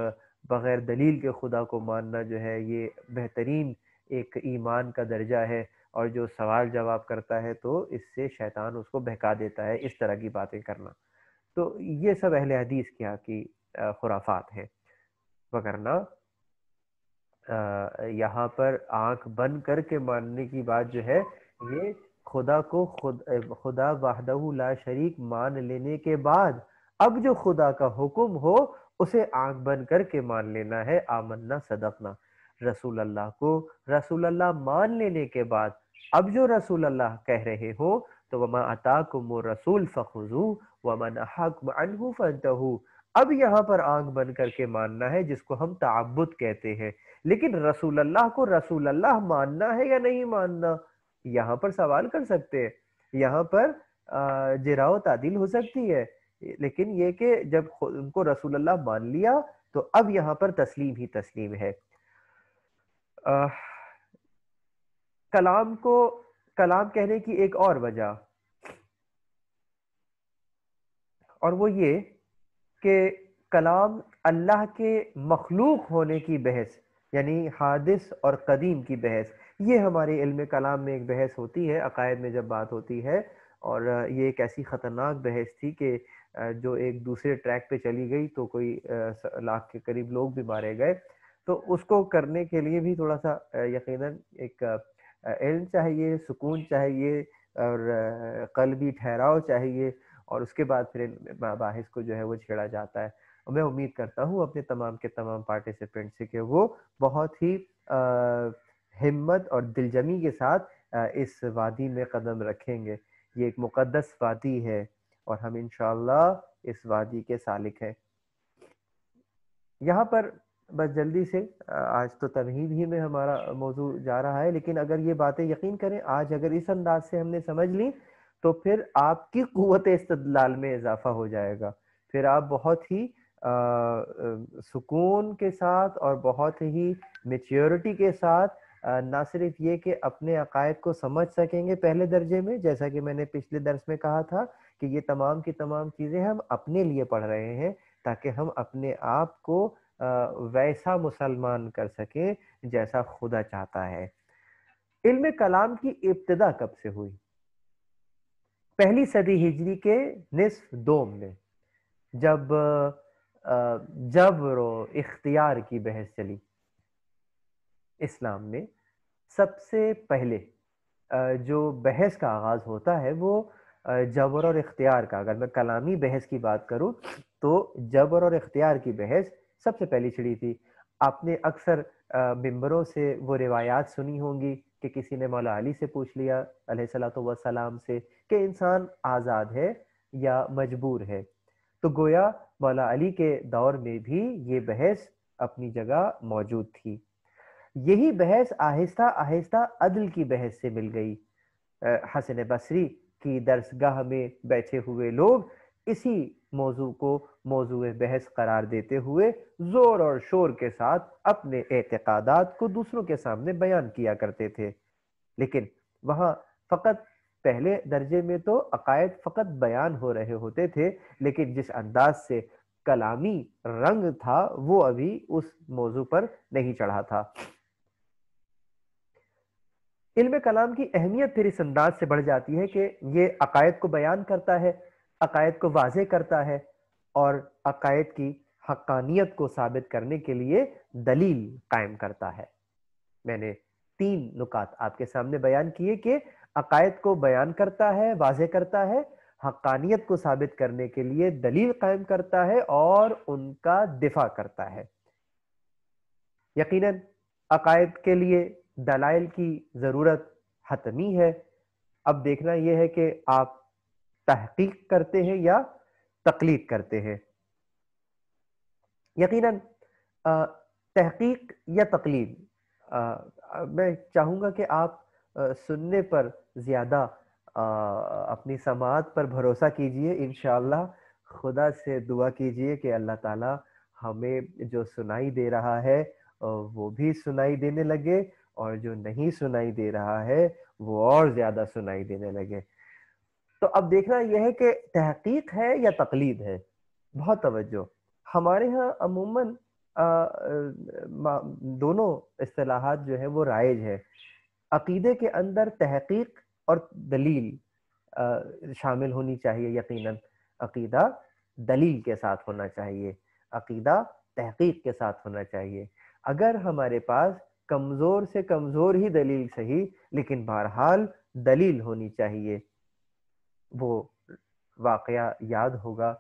بغیر دلیل کے خدا کو ماننا جو ہے یہ بہترین ایک ایمان کا درجہ ہے، اور جو سوال جواب کرتا ہے تو اس سے شیطان اس کو بہکا دیتا ہے. اس طرح کی باتیں کرنا، تو یہ سب اہل حدیث کے یہاں کی خرافات ہیں. وگرنہ یہاں پر آنکھ بند کر کے ماننے کی بات جو ہے یہ خدا کو خدا وحدہ لا شریک مان لینے کے بعد اب جو خدا کا حکم ہو اسے آنکھ بند کر کے مان لینا ہے. آمنا صدقنا. رسول اللہ کو رسول اللہ مان لینے کے بعد اب جو رسول اللہ کہہ رہے ہو تو وما اتاکم الرسول فخذوہ وما نہاکم عنہ فانتہوا. اب یہاں پر آنکھ بند کر کے ماننا ہے، جس کو ہم تعبد کہتے ہیں. لیکن رسول اللہ کو رسول اللہ ماننا ہے یا نہیں ماننا، یہاں پر سوال کر سکتے ہیں، یہاں پر جراؤ تعدیل ہو سکتی ہے. لیکن یہ کہ جب ان کو رسول اللہ مان لیا تو اب یہاں پر تسلیم ہی تسلیم ہے. کلام کو کلام کہنے کی ایک اور وجہ، اور وہ یہ کہ کلام اللہ کے مخلوق ہونے کی بحث، یعنی حادث اور قدیم کی بحث، یہ ہمارے علم کلام میں ایک بحث ہوتی ہے عقائد میں جب بات ہوتی ہے. اور یہ ایک ایسی خطرناک بحث تھی کہ جو ایک دوسرے ٹریک پہ چلی گئی تو کوئی لاکھ کے قریب لوگ بھی مارے گئے. تو اس کو کرنے کے لیے بھی تھوڑا سا یقیناً ایک علم چاہیے، سکون چاہیے، اور قلبی ٹھہراؤ چاہیے، اور اس کے بعد پھر مباحث کو جو ہے وہ چھیڑا جاتا ہے. اور میں امید کرتا ہوں اپنے تمام کے تمام پارٹیسپینٹ سے کہ وہ بہت ہی ہمت اور دلجمی کے ساتھ اس وادی میں قدم رکھیں گے. یہ ایک مقدس وادی ہے اور ہم انشاءاللہ اس وادی کے سالک ہیں. یہاں پر بس جلدی سے، آج تو تمہید ہی میں ہمارا موضوع جا رہا ہے، لیکن اگر یہ باتیں یقین کریں آج اگر اس انداز سے ہم نے سمجھ لی تو پھر آپ کی قوت استدلال میں اضافہ ہو جائے گا. پھر آپ بہت ہی سکون کے ساتھ اور بہت ہی میچیورٹی کے ساتھ نہ صرف یہ کہ اپنے عقائد کو سمجھ سکیں گے پہلے درجے میں، جیسا کہ میں نے پچھلے درس میں کہا تھا کہ یہ تمام کی تمام چیزیں ہم اپنے لیے پڑھ رہے ہیں تاکہ ہم اپنے آپ کو ویسا مسلمان کر سکیں جیسا خدا چاہتا ہے. علم کلام کی ابتدا کب سے ہوئی؟ پہلی صدی ہجری کے نصف دوم میں، جب جبر و اختیار کی بحث چلی. اسلام میں سب سے پہلے جو بحث کا آغاز ہوتا ہے وہ جبر اور اختیار کا. اگر میں کلامی بحث کی بات کروں تو جبر اور اختیار کی بحث سب سے پہلی چھڑی تھی. آپ نے اکثر ممبروں سے وہ روایات سنی ہوں گی کہ کسی نے مولا علی سے پوچھ لیا علیہ الصلوۃ والسلام سے کہ انسان آزاد ہے یا مجبور ہے. تو گویا مولا علی کے دور میں بھی یہ بحث اپنی جگہ موجود تھی. یہی بحث آہستہ آہستہ عدل کی بحث سے مل گئی. حسن بصری کی درسگاہ میں بیٹھے ہوئے لوگ اسی موضوع کو موضوع بحث قرار دیتے ہوئے زور اور شور کے ساتھ اپنے اعتقادات کو دوسروں کے سامنے بیان کیا کرتے تھے. لیکن وہاں فقط پہلے درجے میں تو عقائد فقط بیان ہو رہے ہوتے تھے، لیکن جس انداز سے کلامی رنگ تھا وہ ابھی اس موضوع پر نہیں چڑھا تھا. علم کلام کی اہمیت پھر اس انداز سے بڑھ جاتی ہے کہ یہ عقائد کو بیان کرتا ہے، عقائد کو واضح کرتا ہے اور عقائد کی حقانیت کو ثابت کرنے کے لیے دلیل قائم کرتا ہے. میں نے 3 نکات آپ کے سامنے بیان کیے کہ عقائد کو بیان کرتا ہے، واضح کرتا ہے، حقانیت کو ثابت کرنے کے لیے دلیل قائم کرتا ہے اور ان کا دفاع کرتا ہے. یقیناً عقائد کے لیے دلائل کی ضرورت حتمی ہے. اب دیکھنا یہ ہے کہ آپ تحقیق کرتے ہیں یا تقلید کرتے ہیں. یقیناً تحقیق یا تقلید، میں چاہوں گا کہ آپ سننے پر زیادہ اپنی سماعت پر بھروسہ کیجئے. انشاءاللہ خدا سے دعا کیجئے کہ اللہ تعالی ہمیں جو سنائی دے رہا ہے وہ بھی سنائی دینے لگے اور جو نہیں سنائی دے رہا ہے وہ اور زیادہ سنائی دینے لگے. تو اب دیکھنا یہ ہے کہ تحقیق ہے یا تقلید ہے. بہت توجہ. ہمارے ہاں عموماً دونوں اصطلاحات جو ہیں وہ رائج ہے. عقیدے کے اندر تحقیق اور دلیل شامل ہونی چاہیے. یقیناً عقیدہ دلیل کے ساتھ ہونا چاہیے، عقیدہ تحقیق کے ساتھ ہونا چاہیے. اگر ہمارے پاس کمزور سے کمزور ہی دلیل صحیح، لیکن بہرحال دلیل ہونی چاہیے. وہ واقعہ یاد ہوگا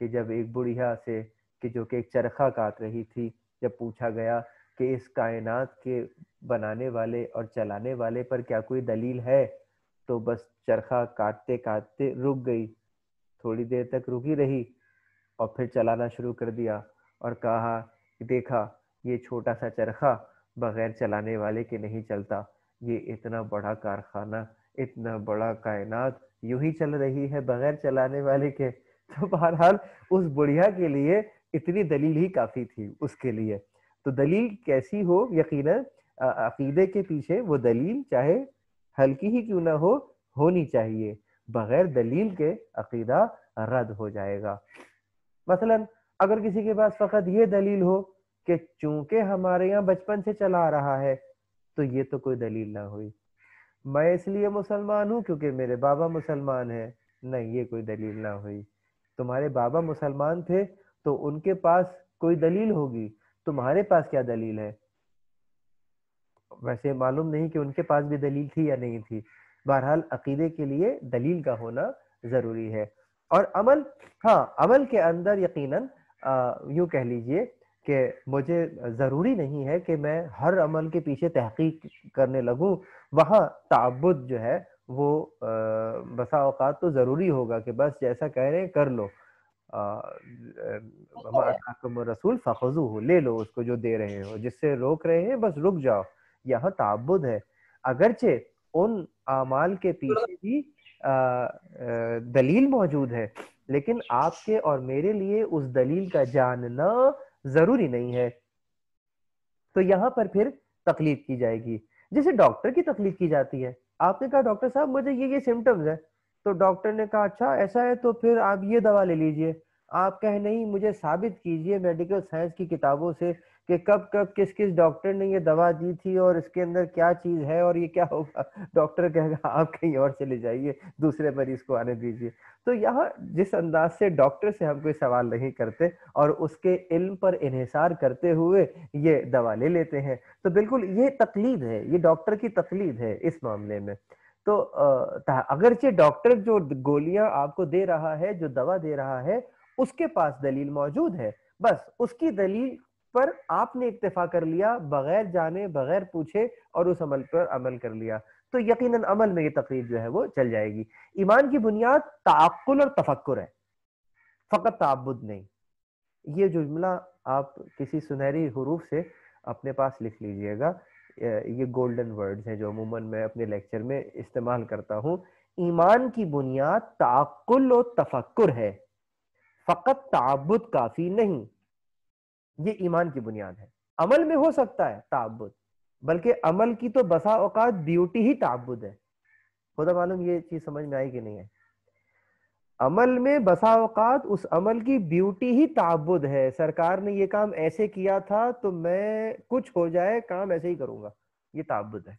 کہ جب ایک بڑھیا سے کہ جو کہ ایک چرخہ کاٹ رہی تھی، جب پوچھا گیا کہ اس کائنات کے بنانے والے اور چلانے والے پر کیا کوئی دلیل ہے، تو بس چرخہ کاٹتے کاٹتے رک گئی. تھوڑی دیر تک رکی رہی اور پھر چلانا شروع کر دیا اور کہا کہ دیکھا یہ چھوٹا سا چرخہ بغیر چلانے والے کے نہیں چلتا، یہ اتنا بڑا کارخانہ، اتنا بڑا کائنات یوں ہی چل رہی ہے بغیر چلانے والے کے. تو بہرحال اس بڑھیا کے لیے اتنی دلیل ہی کافی تھی اس کے لیے. تو دلیل کیسی ہو، یقیناً عقیدے کے پیچھے وہ دلیل چاہے ہلکی ہی کیوں نہ ہو ہونی چاہیے. بغیر دلیل کے عقیدہ رد ہو جائے گا. مثلا اگر کسی کے پاس فقط یہ دلیل ہو کہ چونکہ ہمارے یہاں بچپن سے چلا آ رہا ہے، تو یہ تو کوئی دلیل نہ ہوئی. میں اس لیے مسلمان ہوں کیونکہ میرے بابا مسلمان ہیں، نہیں، یہ کوئی دلیل نہ ہوئی. تمہارے بابا مسلمان تھے تو ان کے پاس کوئی دلیل ہوگی، تمہارے پاس کیا دلیل ہے؟ ویسے معلوم نہیں کہ ان کے پاس بھی دلیل تھی یا نہیں تھی. بہرحال عقیدے کے لیے دلیل کا ہونا ضروری ہے. اور عمل، ہاں عمل کے اندر یقیناً یوں کہہ لیجئے کہ مجھے ضروری نہیں ہے کہ میں ہر عمل کے پیچھے تحقیق کرنے لگوں. وہاں تعبد جو ہے وہ بسا اوقات تو ضروری ہوگا کہ بس جیسا کہہ رہے ہیں کر لو. رسول فخذوہ، لے لو اس کو جو دے رہے ہو، جس سے روک رہے ہیں بس رک جاؤ. یہاں تعبد ہے، اگرچہ ان اعمال کے پیچھے بھی دلیل موجود ہے، لیکن آپ کے اور میرے لیے اس دلیل کا جاننا ضروری نہیں ہے. تو یہاں پر پھر تقلید کی جائے گی، جیسے ڈاکٹر کی تقلید کی جاتی ہے. آپ نے کہا ڈاکٹر صاحب مجھے یہ سمٹمز ہے، تو ڈاکٹر نے کہا اچھا ایسا ہے تو پھر آپ یہ دوا لے لیجئے. آپ کہیں نہیں مجھے ثابت کیجئے میڈیکل سائنس کی کتابوں سے کہ کب کب کس کس ڈاکٹر نے یہ دوا دی تھی اور اس کے اندر کیا چیز ہے اور یہ کیا ہوگا. ڈاکٹر کہے گا آپ کہیں اور چلے جائیے، دوسرے مریض کو آنے دیجئے. تو یہاں جس انداز سے ڈاکٹر سے ہم کوئی سوال نہیں کرتے اور اس کے علم پر انحصار کرتے ہوئے یہ دوا لے لیتے ہیں، تو بالکل یہ تقلید ہے، یہ ڈاکٹر کی تقلید ہے اس معاملے میں. تو اگرچہ ڈاکٹر جو گولیاں آپ کو دے رہا ہے، جو دوا دے رہا ہے، اس کے پاس دلیل موجود ہے، بس اس کی دلیل پر آپ نے اکتفا کر لیا بغیر جانے بغیر پوچھے اور اس عمل پر عمل کر لیا، تو یقیناً عمل میں یہ تقریر جو ہے وہ چل جائے گی۔ ایمان کی بنیاد تعقل اور تفکر ہے، فقط تعبد نہیں۔ یہ جو جملہ آپ کسی سنہری حروف سے اپنے پاس لکھ لیجئے گا، یہ گولڈن ورڈز ہیں جو عموماً میں اپنے لیکچر میں استعمال کرتا ہوں۔ ایمان کی بنیاد تعقل و تفکر ہے، فقط تعبد کافی نہیں۔ یہ ایمان کی بنیاد ہے۔ عمل میں ہو سکتا ہے تعبد، بلکہ عمل کی تو بسا اوقات بیوٹی ہی تعبد ہے۔ خدا معلوم یہ چیز سمجھ میں آئی کہ نہیں ہے؟ عمل میں بسا اوقات اس عمل کی بیوٹی ہی تعبد ہے۔ سرکار نے یہ کام ایسے کیا تھا تو میں کچھ ہو جائے کام ایسے ہی کروں گا، یہ تعبد ہے۔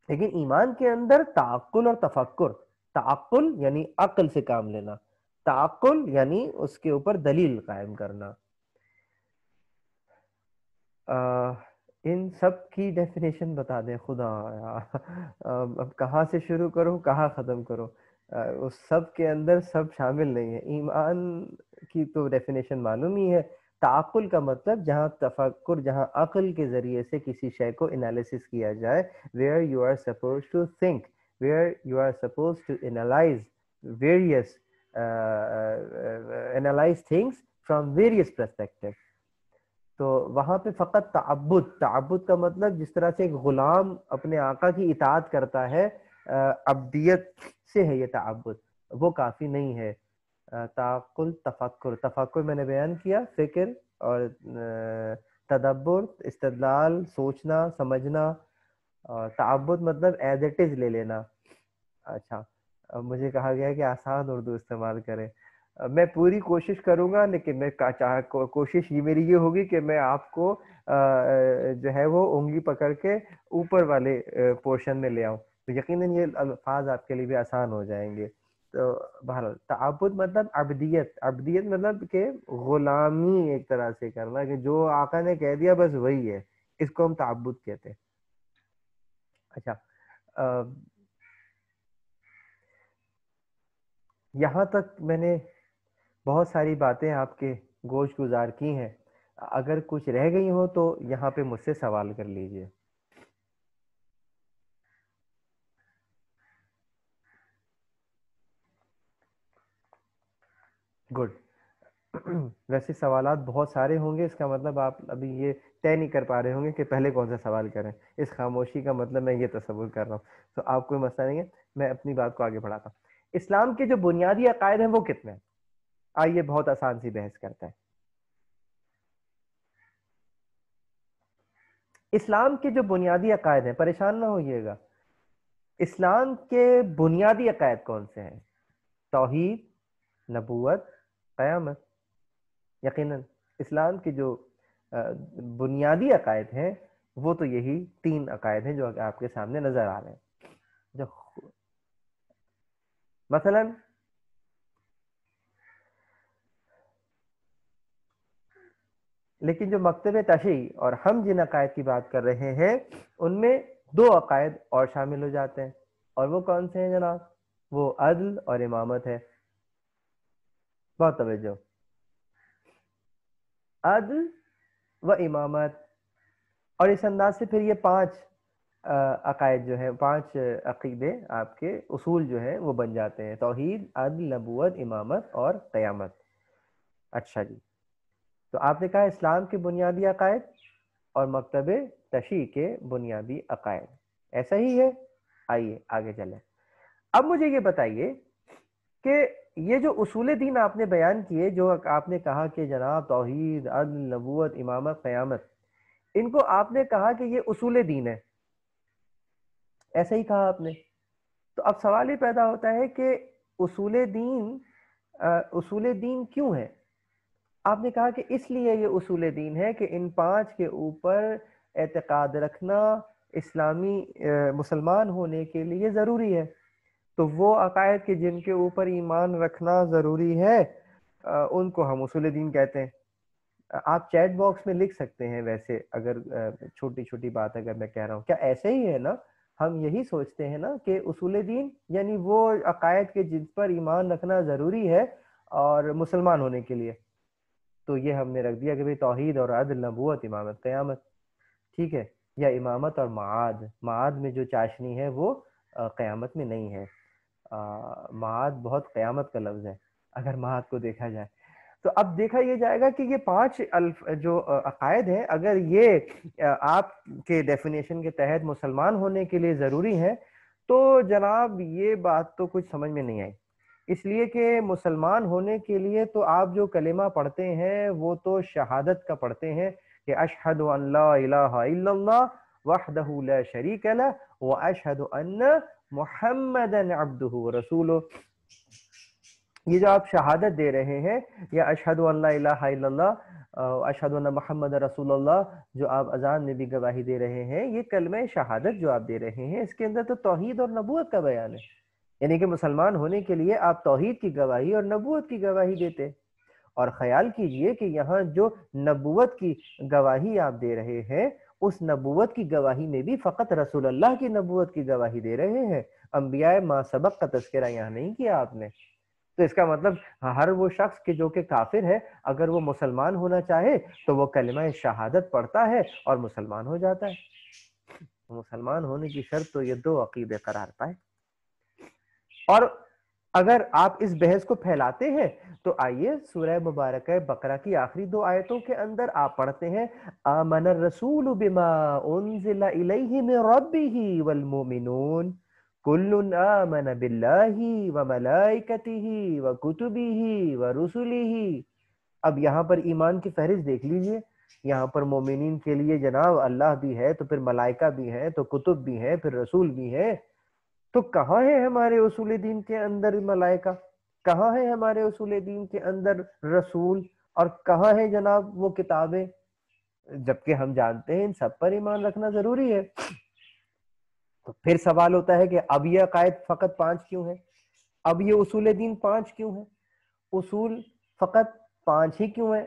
لیکن ایمان کے اندر تعقل اور تفکر، تعقل یعنی عقل سے کام لینا، تعقل یعنی اس کے اوپر دلیل قائم کرنا۔ ان سب کی ڈیفینیشن بتا دیں خدا، اب کہاں سے شروع کروں کہاں ختم کروں؟ اس سب کے اندر سب شامل نہیں ہے۔ ایمان کی تو ڈیفینیشن معلوم ہی ہے، تعقل کا مطلب جہاں تفکر، جہاں عقل کے ذریعے سے کسی شے کو انالیسس کیا جائے، where you are supposed to think, where you are supposed to analyze various analyze things from various perspectives۔ تو وہاں پہ فقط تعبد، تعبد کا مطلب جس طرح سے ایک غلام اپنے آقا کی اطاعت کرتا ہے، عبدیت سے ہے یہ تعبد، وہ کافی نہیں ہے۔ تعقل، تفکر، تفکر میں نے بیان کیا فکر اور تدبر، استدلال، سوچنا سمجھنا، اور تعبد مطلب ایز اٹ از لے لینا۔ اچھا، مجھے کہا گیا ہے کہ آسان اردو استعمال کریں، میں پوری کوشش کروں گا، لیکن میں کوشش یہ میری یہ ہوگی کہ میں آپ کو جو ہے وہ انگلی پکڑ کے اوپر والے پورشن میں لے آؤں، تو یقیناً یہ الفاظ آپ کے لیے بھی آسان ہو جائیں گے۔ تو بہرحال تعبد مطلب عبدیت، عبدیت مطلب کہ غلامی ایک طرح سے کرنا، کہ جو آقا نے کہہ دیا بس وہی ہے، اس کو ہم تعبد کہتے ہیں۔ اچھا، یہاں تک میں نے بہت ساری باتیں آپ کے گوش گزار کی ہیں، اگر کچھ رہ گئی ہوں تو یہاں پہ مجھ سے سوال کر لیجئے۔ گڈ۔ ویسے سوالات بہت سارے ہوں گے، اس کا مطلب آپ ابھی یہ طے نہیں کر پا رہے ہوں گے کہ پہلے کون سا سوال کریں، اس خاموشی کا مطلب میں یہ تصور کر رہا ہوں، تو آپ کوئی مسئلہ نہیں ہے، میں اپنی بات کو آگے بڑھاتا ہوں۔ اسلام کے جو بنیادی عقائد ہیں وہ کتنے ہیں؟ آئیے بہت آسان سی بحث کرتے ہیں۔ اسلام کے جو بنیادی عقائد ہیں، پریشان نہ ہوئیے گا، اسلام کے بنیادی عقائد کون سے ہیں؟ توحید، نبوت، قیامت۔ یقیناً اسلام کے جو بنیادی عقائد ہیں وہ تو یہی تین عقائد ہیں جو آپ کے سامنے نظر آ رہے ہیں۔ جو مثلا لیکن جو مکتب تشیع اور ہم جن عقائد کی بات کر رہے ہیں ان میں دو عقائد اور شامل ہو جاتے ہیں، اور وہ کون سے ہیں جناب؟ وہ عدل اور امامت ہے۔ بہت توجہ، عدل و امامت، اور اس انداز سے پھر یہ پانچ عقائد جو ہیں، پانچ عقیدے آپ کے اصول جو ہیں وہ بن جاتے ہیں: توحید، عدل، نبوت، امامت اور قیامت۔ اچھا جی، تو آپ نے کہا اسلام کے بنیادی عقائد اور مکتب تشیع کے بنیادی عقائد، ایسا ہی ہے؟ آئیے آگے چلیں۔ اب مجھے یہ بتائیے کہ یہ جو اصول دین آپ نے بیان کیے، جو آپ نے کہا کہ جناب توحید، عدل، نبوت، امامت، قیامت، ان کو آپ نے کہا کہ یہ اصول دین ہے، ایسا ہی کہا آپ نے، تو اب سوال یہ پیدا ہوتا ہے کہ اصول دین کیوں ہے؟ آپ نے کہا کہ اس لیے یہ اصول دین ہے کہ ان پانچ کے اوپر اعتقاد رکھنا اسلامی مسلمان ہونے کے لیے ضروری ہے، تو وہ عقائد کے جن کے اوپر ایمان رکھنا ضروری ہے ان کو ہم اصول دین کہتے ہیں۔ آپ چیٹ باکس میں لکھ سکتے ہیں، ویسے اگر چھوٹی چھوٹی بات اگر میں کہہ رہا ہوں، کیا ایسے ہی ہے نا؟ ہم یہی سوچتے ہیں نا کہ اصول دین یعنی وہ عقائد کے جن پر ایمان رکھنا ضروری ہے اور مسلمان ہونے کے لیے۔ تو یہ ہم نے رکھ دیا کہ بھئی توحید اور عدل، نبوت، امامت، قیامت، ٹھیک ہے، یا امامت اور معاد. معاد میں جو چاشنی ہے وہ قیامت میں نہیں ہے. معاد بہت قیامت کا لفظ ہے اگر معاد کو دیکھا جائے. تو اب دیکھا یہ جائے گا کہ یہ 5 جو عقائد ہیں، اگر یہ آپ کے ڈیفینیشن کے تحت مسلمان ہونے کے لیے ضروری ہیں، تو جناب یہ بات تو کچھ سمجھ میں نہیں آئی. اس لیے کہ مسلمان ہونے کے لیے تو آپ جو کلمہ پڑھتے ہیں وہ تو شہادت کا پڑھتے ہیں کہ اشہد ان لا الہ الا اللہ وحدہ لا شریک لہ واشہد ان محمدا عبدہ ورسولہ. یہ جو آپ شہادت دے رہے ہیں، یا اشہد ان لا الہ الا اللہ، اشہد ان محمد رسول اللہ، جو آپ اذان میں بھی گواہی دے رہے ہیں، یہ کلمہ شہادت جو آپ دے رہے ہیں، اس کے اندر تو توحید اور نبوت کا بیان ہے. یعنی کہ مسلمان ہونے کے لیے آپ توحید کی گواہی اور نبوت کی گواہی دیتے. اور خیال کیجئے کہ یہاں جو نبوت کی گواہی آپ دے رہے ہیں، اس نبوت کی گواہی میں بھی فقط رسول اللہ کی نبوت کی گواہی دے رہے ہیں، انبیاء ما سبق کا تذکرہ یہاں نہیں کیا آپ نے. تو اس کا مطلب ہر وہ شخص کہ جو کہ کافر ہے، اگر وہ مسلمان ہونا چاہے تو وہ کلمہ شہادت پڑھتا ہے اور مسلمان ہو جاتا ہے. مسلمان ہونے کی شرط تو یہ 2 عقیدے قرار پائے. اور اگر آپ اس بحث کو پھیلاتے ہیں تو آئیے سورہ مبارکہ بقرہ کی آخری 2 آیتوں کے اندر آپ پڑھتے ہیں آمن الرسول بما انزل الیہ من ربہ والمؤمنون کل آمن باللہ وملائکتہ وکتبہ ورسلہ. اب یہاں پر ایمان کی فہرست دیکھ لیجئے. یہاں پر مومنین کے لیے جناب اللہ بھی ہے، تو پھر ملائکہ بھی ہے، تو کتب بھی ہے، پھر رسول بھی ہے. تو کہاں ہے ہمارے اصول دین کے اندر ملائکہ؟ کہاں ہے ہمارے اصول دین کے اندر رسول؟ اور کہاں ہے جناب وہ کتابیں؟ جبکہ ہم جانتے ہیں ان سب پر ایمان رکھنا ضروری ہے. تو پھر سوال ہوتا ہے کہ اب یہ عقائد فقط 5 کیوں ہیں؟ اب یہ اصول دین 5 کیوں ہیں؟ اصول فقط 5 ہی کیوں ہیں؟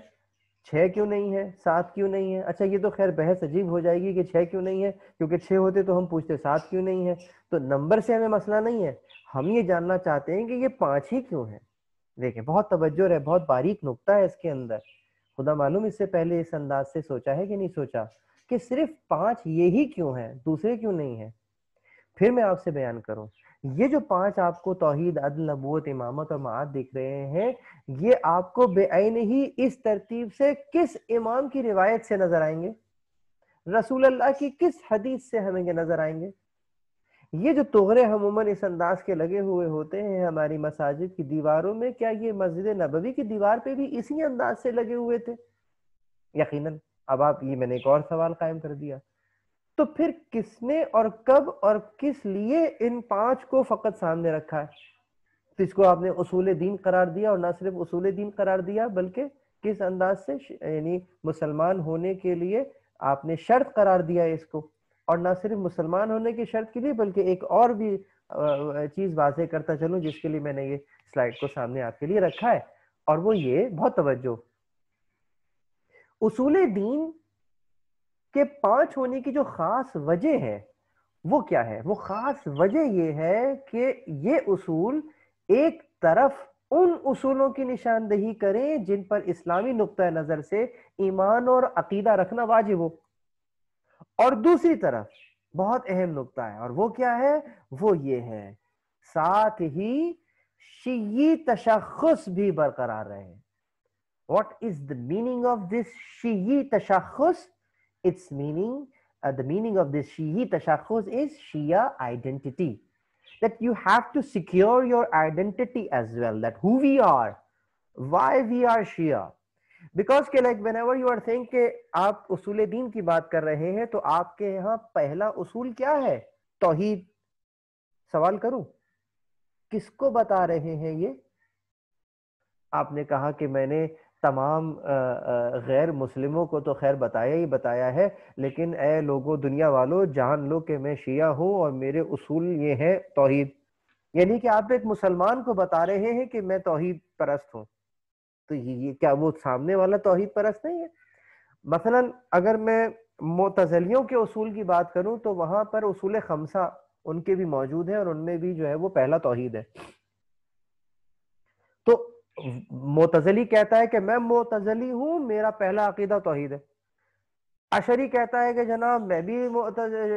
6 کیوں نہیں ہے؟ 7 کیوں نہیں ہے؟ اچھا یہ تو خیر بحث عجیب ہو جائے گی کہ 6 کیوں نہیں ہے، کیونکہ 6 ہوتے تو ہم پوچھتے 7 کیوں نہیں ہے. تو نمبر سے ہمیں مسئلہ نہیں ہے، ہم یہ جاننا چاہتے ہیں کہ یہ 5 ہی کیوں ہیں. دیکھیں بہت توجہ ہے، بہت باریک نقطہ ہے اس کے اندر. خدا معلوم اس سے پہلے اس انداز سے سوچا ہے کہ نہیں سوچا کہ صرف 5 یہی کیوں ہیں، دوسرے کیوں نہیں ہیں. پھر میں آپ سے بیان کروں، یہ جو 5 آپ کو توحید، عدل، نبوت، امامت اور معاد دکھ رہے ہیں، یہ آپ کو بے عین ہی اس ترتیب سے کس امام کی روایت سے نظر آئیں گے؟ رسول اللہ کی کس حدیث سے ہمیں نظر آئیں گے؟ یہ جو طغرے عموماً اس انداز کے لگے ہوئے ہوتے ہیں ہماری مساجد کی دیواروں میں، کیا یہ مسجد نبوی کی دیوار پہ بھی اسی انداز سے لگے ہوئے تھے؟ یقیناً. اب آپ یہ میں نے ایک اور سوال قائم کر دیا، تو پھر کس نے اور کب اور کس لیے ان 5 کو فقط سامنے رکھا ہے؟ تو اس کو آپ نے اصول دین قرار دیا، اور نہ صرف اصول دین قرار دیا بلکہ کس انداز سے، یعنی مسلمان ہونے کے لیے آپ نے شرط قرار دیا اس کو. اور نہ صرف مسلمان ہونے کی شرط کے لیے بلکہ ایک اور بھی چیز واضح کرتا چلوں، جس کے لیے میں نے یہ سلائیڈ کو سامنے آپ کے لیے رکھا ہے، اور وہ یہ، بہت توجہ، اصول دین کے 5 ہونے کی جو خاص وجہ ہے وہ کیا ہے؟ وہ خاص وجہ یہ ہے کہ یہ اصول ایک طرف ان اصولوں کی نشاندہی کریں جن پر اسلامی نقطہ نظر سے ایمان اور عقیدہ رکھنا واجب ہو، اور دوسری طرف بہت اہم نقطہ ہے، اور وہ کیا ہے؟ وہ یہ ہے ساتھ ہی شیعی تشخص بھی برقرار رہے. What is the meaning of this شیعی تشخص؟ Its meaning, the meaning of this شیعی تشخص is Shia identity. That you have to secure your identity as well, that who we are, why we are Shia. Because کہ like whenever you are saying کہ آپ اصول دین کی بات کر رہے ہیں، تو آپ کے یہاں پہلا اصول کیا ہے؟ توحید. سوال کروں، کس کو بتا رہے ہیں یہ؟ آپ نے کہا کہ میں نے تمام غیر مسلموں کو تو خیر بتایا ہی بتایا ہے، لیکن اے لوگوں، دنیا والوں، جان لو کہ میں شیعہ ہوں اور میرے اصول یہ ہیں توحید. یعنی کہ آپ ایک مسلمان کو بتا رہے ہیں کہ میں توحید پرست ہوں. تو یہ کیا وہ سامنے والا توحید پرست نہیں ہے؟ مثلا اگر میں معتزلیوں کے اصول کی بات کروں تو وہاں پر اصول 5 ان کے بھی موجود ہیں، اور ان میں بھی جو ہے وہ پہلا توحید ہے. تو معتزلی کہتا ہے کہ میں معتزلی ہوں، میرا پہلا عقیدہ توحید ہے. اشعری کہتا ہے کہ جناب میں بھی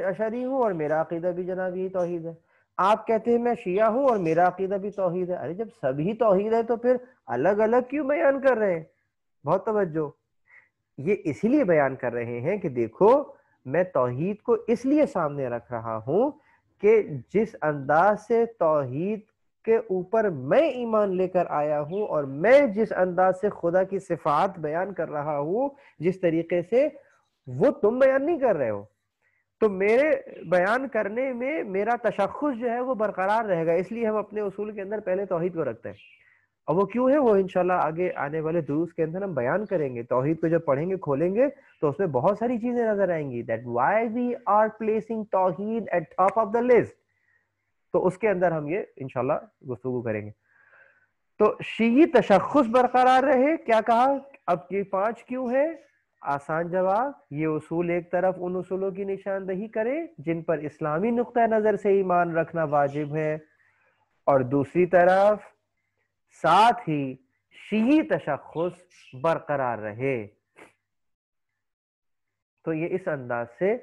اشعری ہوں اور میرا عقیدہ بھی جناب یہی توحید ہے. آپ کہتے ہیں میں شیعہ ہوں اور میرا عقیدہ بھی توحید ہے. ارے جب سبھی توحید ہے تو پھر الگ الگ کیوں بیان کر رہے ہیں؟ بہت توجہ. یہ اسی لیے بیان کر رہے ہیں کہ دیکھو میں توحید کو اس لیے سامنے رکھ رہا ہوں کہ جس انداز سے توحید کے اوپر میں ایمان لے کر آیا ہوں اور میں جس انداز سے خدا کی صفات بیان کر رہا ہوں، جس طریقے سے وہ تم بیان نہیں کر رہے ہو، تو میرے بیان کرنے میں میرا تشخص جو ہے وہ برقرار رہے گا. اس لیے ہم اپنے اصول کے اندر پہلے توحید کو رکھتے ہیں. اور وہ کیوں ہے وہ انشاءاللہ آگے آنے والے دروس کے اندر ہم بیان کریں گے. توحید کو جب پڑھیں گے کھولیں گے تو اس میں بہت ساری چیزیں نظر آئیں گی. that why we are placing توحید at top of the list. تو اس کے اندر ہم یہ انشاءاللہ گفتگو کریں گے. تو شیعی تشخص برقرار رہے. کیا کہا؟ اب یہ 5 کیوں ہے؟ آسان جواب، یہ اصول ایک طرف ان اصولوں کی نشاندہی کرے جن پر اسلامی نقطہ نظر سے ایمان رکھنا واجب ہے، اور دوسری طرف ساتھ ہی شیعی تشخص برقرار رہے. تو یہ اس انداز سے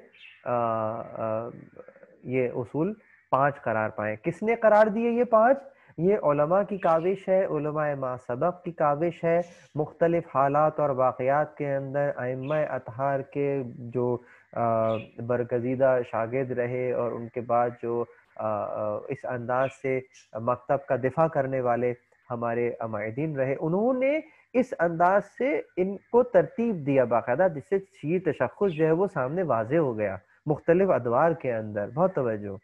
یہ اصول 5 قرار پائے. کس نے قرار دیے یہ 5؟ یہ علماء کی کاوش ہے، علماء ما سبق کی کاوش ہے. مختلف حالات اور واقعات کے اندر ائمہ اطہار کے جو برگزیدہ شاگرد رہے اور ان کے بعد جو اس انداز سے مکتب کا دفاع کرنے والے ہمارے معیدین رہے، انہوں نے اس انداز سے ان کو ترتیب دیا باقاعدہ، جس سے شیعی تشخص جو ہے وہ سامنے واضح ہو گیا مختلف ادوار کے اندر. بہت توجہ.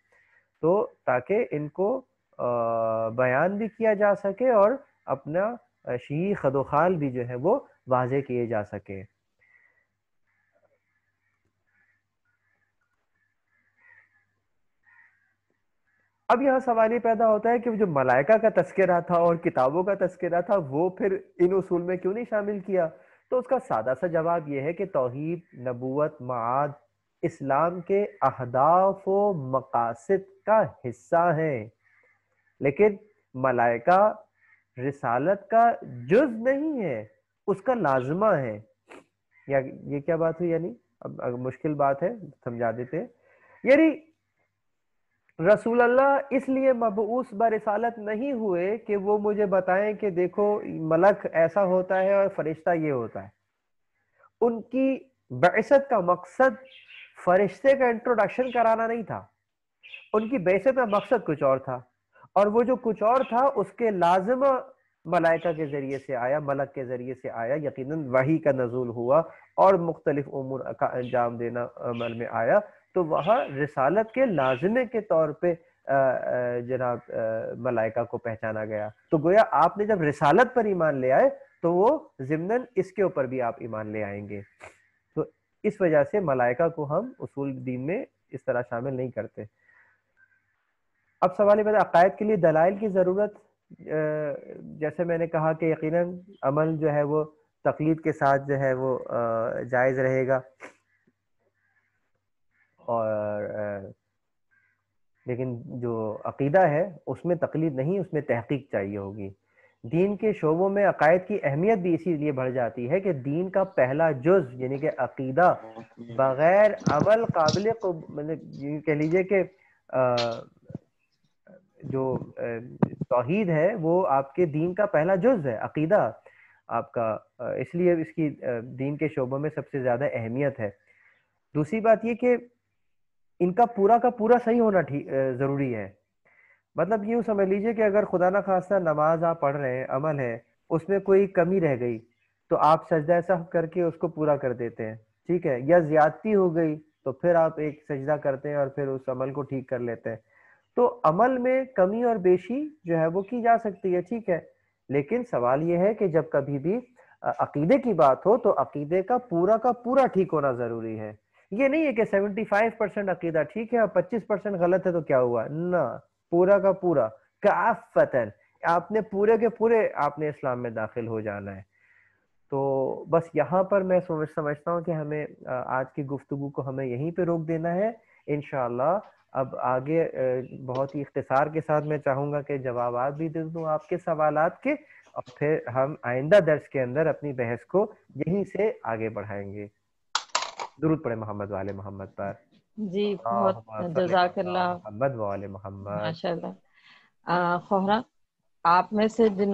تو تاکہ ان کو بیان بھی کیا جا سکے اور اپنا شیعی خد و خال بھی جو ہے وہ واضح کیے جا سکے. اب یہاں سوال یہ پیدا ہوتا ہے کہ جو ملائکہ کا تذکرہ تھا اور کتابوں کا تذکرہ تھا وہ پھر ان اصول میں کیوں نہیں شامل کیا؟ تو اس کا سادہ سا جواب یہ ہے کہ توحید، نبوت، معاد اسلام کے اہداف و مقاصد کا حصہ ہیں، لیکن ملائکہ رسالت کا جز نہیں ہے، اس کا لازمہ ہے. یا یہ کیا بات ہوئی؟ یعنی اب مشکل بات ہے، سمجھا دیتے ہیں. یعنی رسول اللہ اس لیے مبعوث برسالت نہیں ہوئے کہ وہ مجھے بتائیں کہ دیکھو ملک ایسا ہوتا ہے اور فرشتہ یہ ہوتا ہے. ان کی بعثت کا مقصد فرشتے کا انٹروڈکشن کرانا نہیں تھا. ان کی بعثت کا مقصد کچھ اور تھا، اور وہ جو کچھ اور تھا اس کے لازمہ ملائکہ کے ذریعے سے آیا، ملک کے ذریعے سے آیا. یقیناً وحی کا نزول ہوا اور مختلف امور کا انجام دینا عمل میں آیا. تو وہاں رسالت کے لازمے کے طور پہ جناب ملائکہ کو پہچانا گیا. تو گویا آپ نے جب رسالت پر ایمان لے آئے تو وہ ضمناً اس کے اوپر بھی آپ ایمان لے آئیں گے. تو اس وجہ سے ملائکہ کو ہم اصول دین میں اس طرح شامل نہیں کرتے. اب سوال یہ عقائد کے لیے دلائل کی ضرورت. جیسے میں نے کہا کہ یقیناً عمل جو ہے وہ تقلید کے ساتھ جو ہے وہ جائز رہے گا، اور لیکن جو عقیدہ ہے اس میں تقلید نہیں، اس میں تحقیق چاہیے ہوگی. دین کے شعبوں میں عقائد کی اہمیت بھی اسی لیے بڑھ جاتی ہے کہ دین کا پہلا جز یعنی کہ عقیدہ بغیر عمل قابل مطلب کہہ لیجئے کہ جو توحید ہے وہ آپ کے دین کا پہلا جز ہے، عقیدہ آپ کا. اس لیے اس کی دین کے شعبوں میں سب سے زیادہ اہمیت ہے. دوسری بات یہ کہ ان کا پورا صحیح ہونا ضروری ہے. مطلب یوں سمجھ لیجئے کہ اگر خدا نہ خواستہ نماز آپ پڑھ رہے ہیں، عمل ہے، اس میں کوئی کمی رہ گئی تو آپ سجدہ سہو کر کے اس کو پورا کر دیتے ہیں، ٹھیک ہے، یا زیادتی ہو گئی تو پھر آپ ایک سجدہ کرتے ہیں اور پھر اس عمل کو ٹھیک کر لیتے ہیں. تو عمل میں کمی اور بیشی جو ہے وہ کی جا سکتی ہے، ٹھیک ہے، لیکن سوال یہ ہے کہ جب کبھی بھی عقیدے کی بات ہو تو عقیدے کا پورا ٹھیک ہونا ضروری ہے. یہ نہیں ہے کہ 75% عقیدہ ٹھیک ہے اور 25% غلط ہے تو کیا ہوا، نہ، پورا کا پورا کافتن آپ نے پورے کے پورے آپ نے اسلام میں داخل ہو جانا ہے. تو بس یہاں پر میں سمجھتا ہوں کہ ہمیں آج کی گفتگو کو ہمیں یہیں پہ روک دینا ہے. انشاءاللہ اب آگے بہت ہی اختصار کے ساتھ میں چاہوں گا کہ جوابات بھی دے دوں آپ کے سوالات کے، اور پھر ہم آئندہ درس کے اندر اپنی بحث کو یہیں سے آگے بڑھائیں گے۔ درود پڑھے محمد وآل محمد پر۔ جی بہت اللہم صلی جزاک علی اللہ، محمد وآل محمد۔ ماشاء اللہ۔ خوہرا، آپ میں سے جن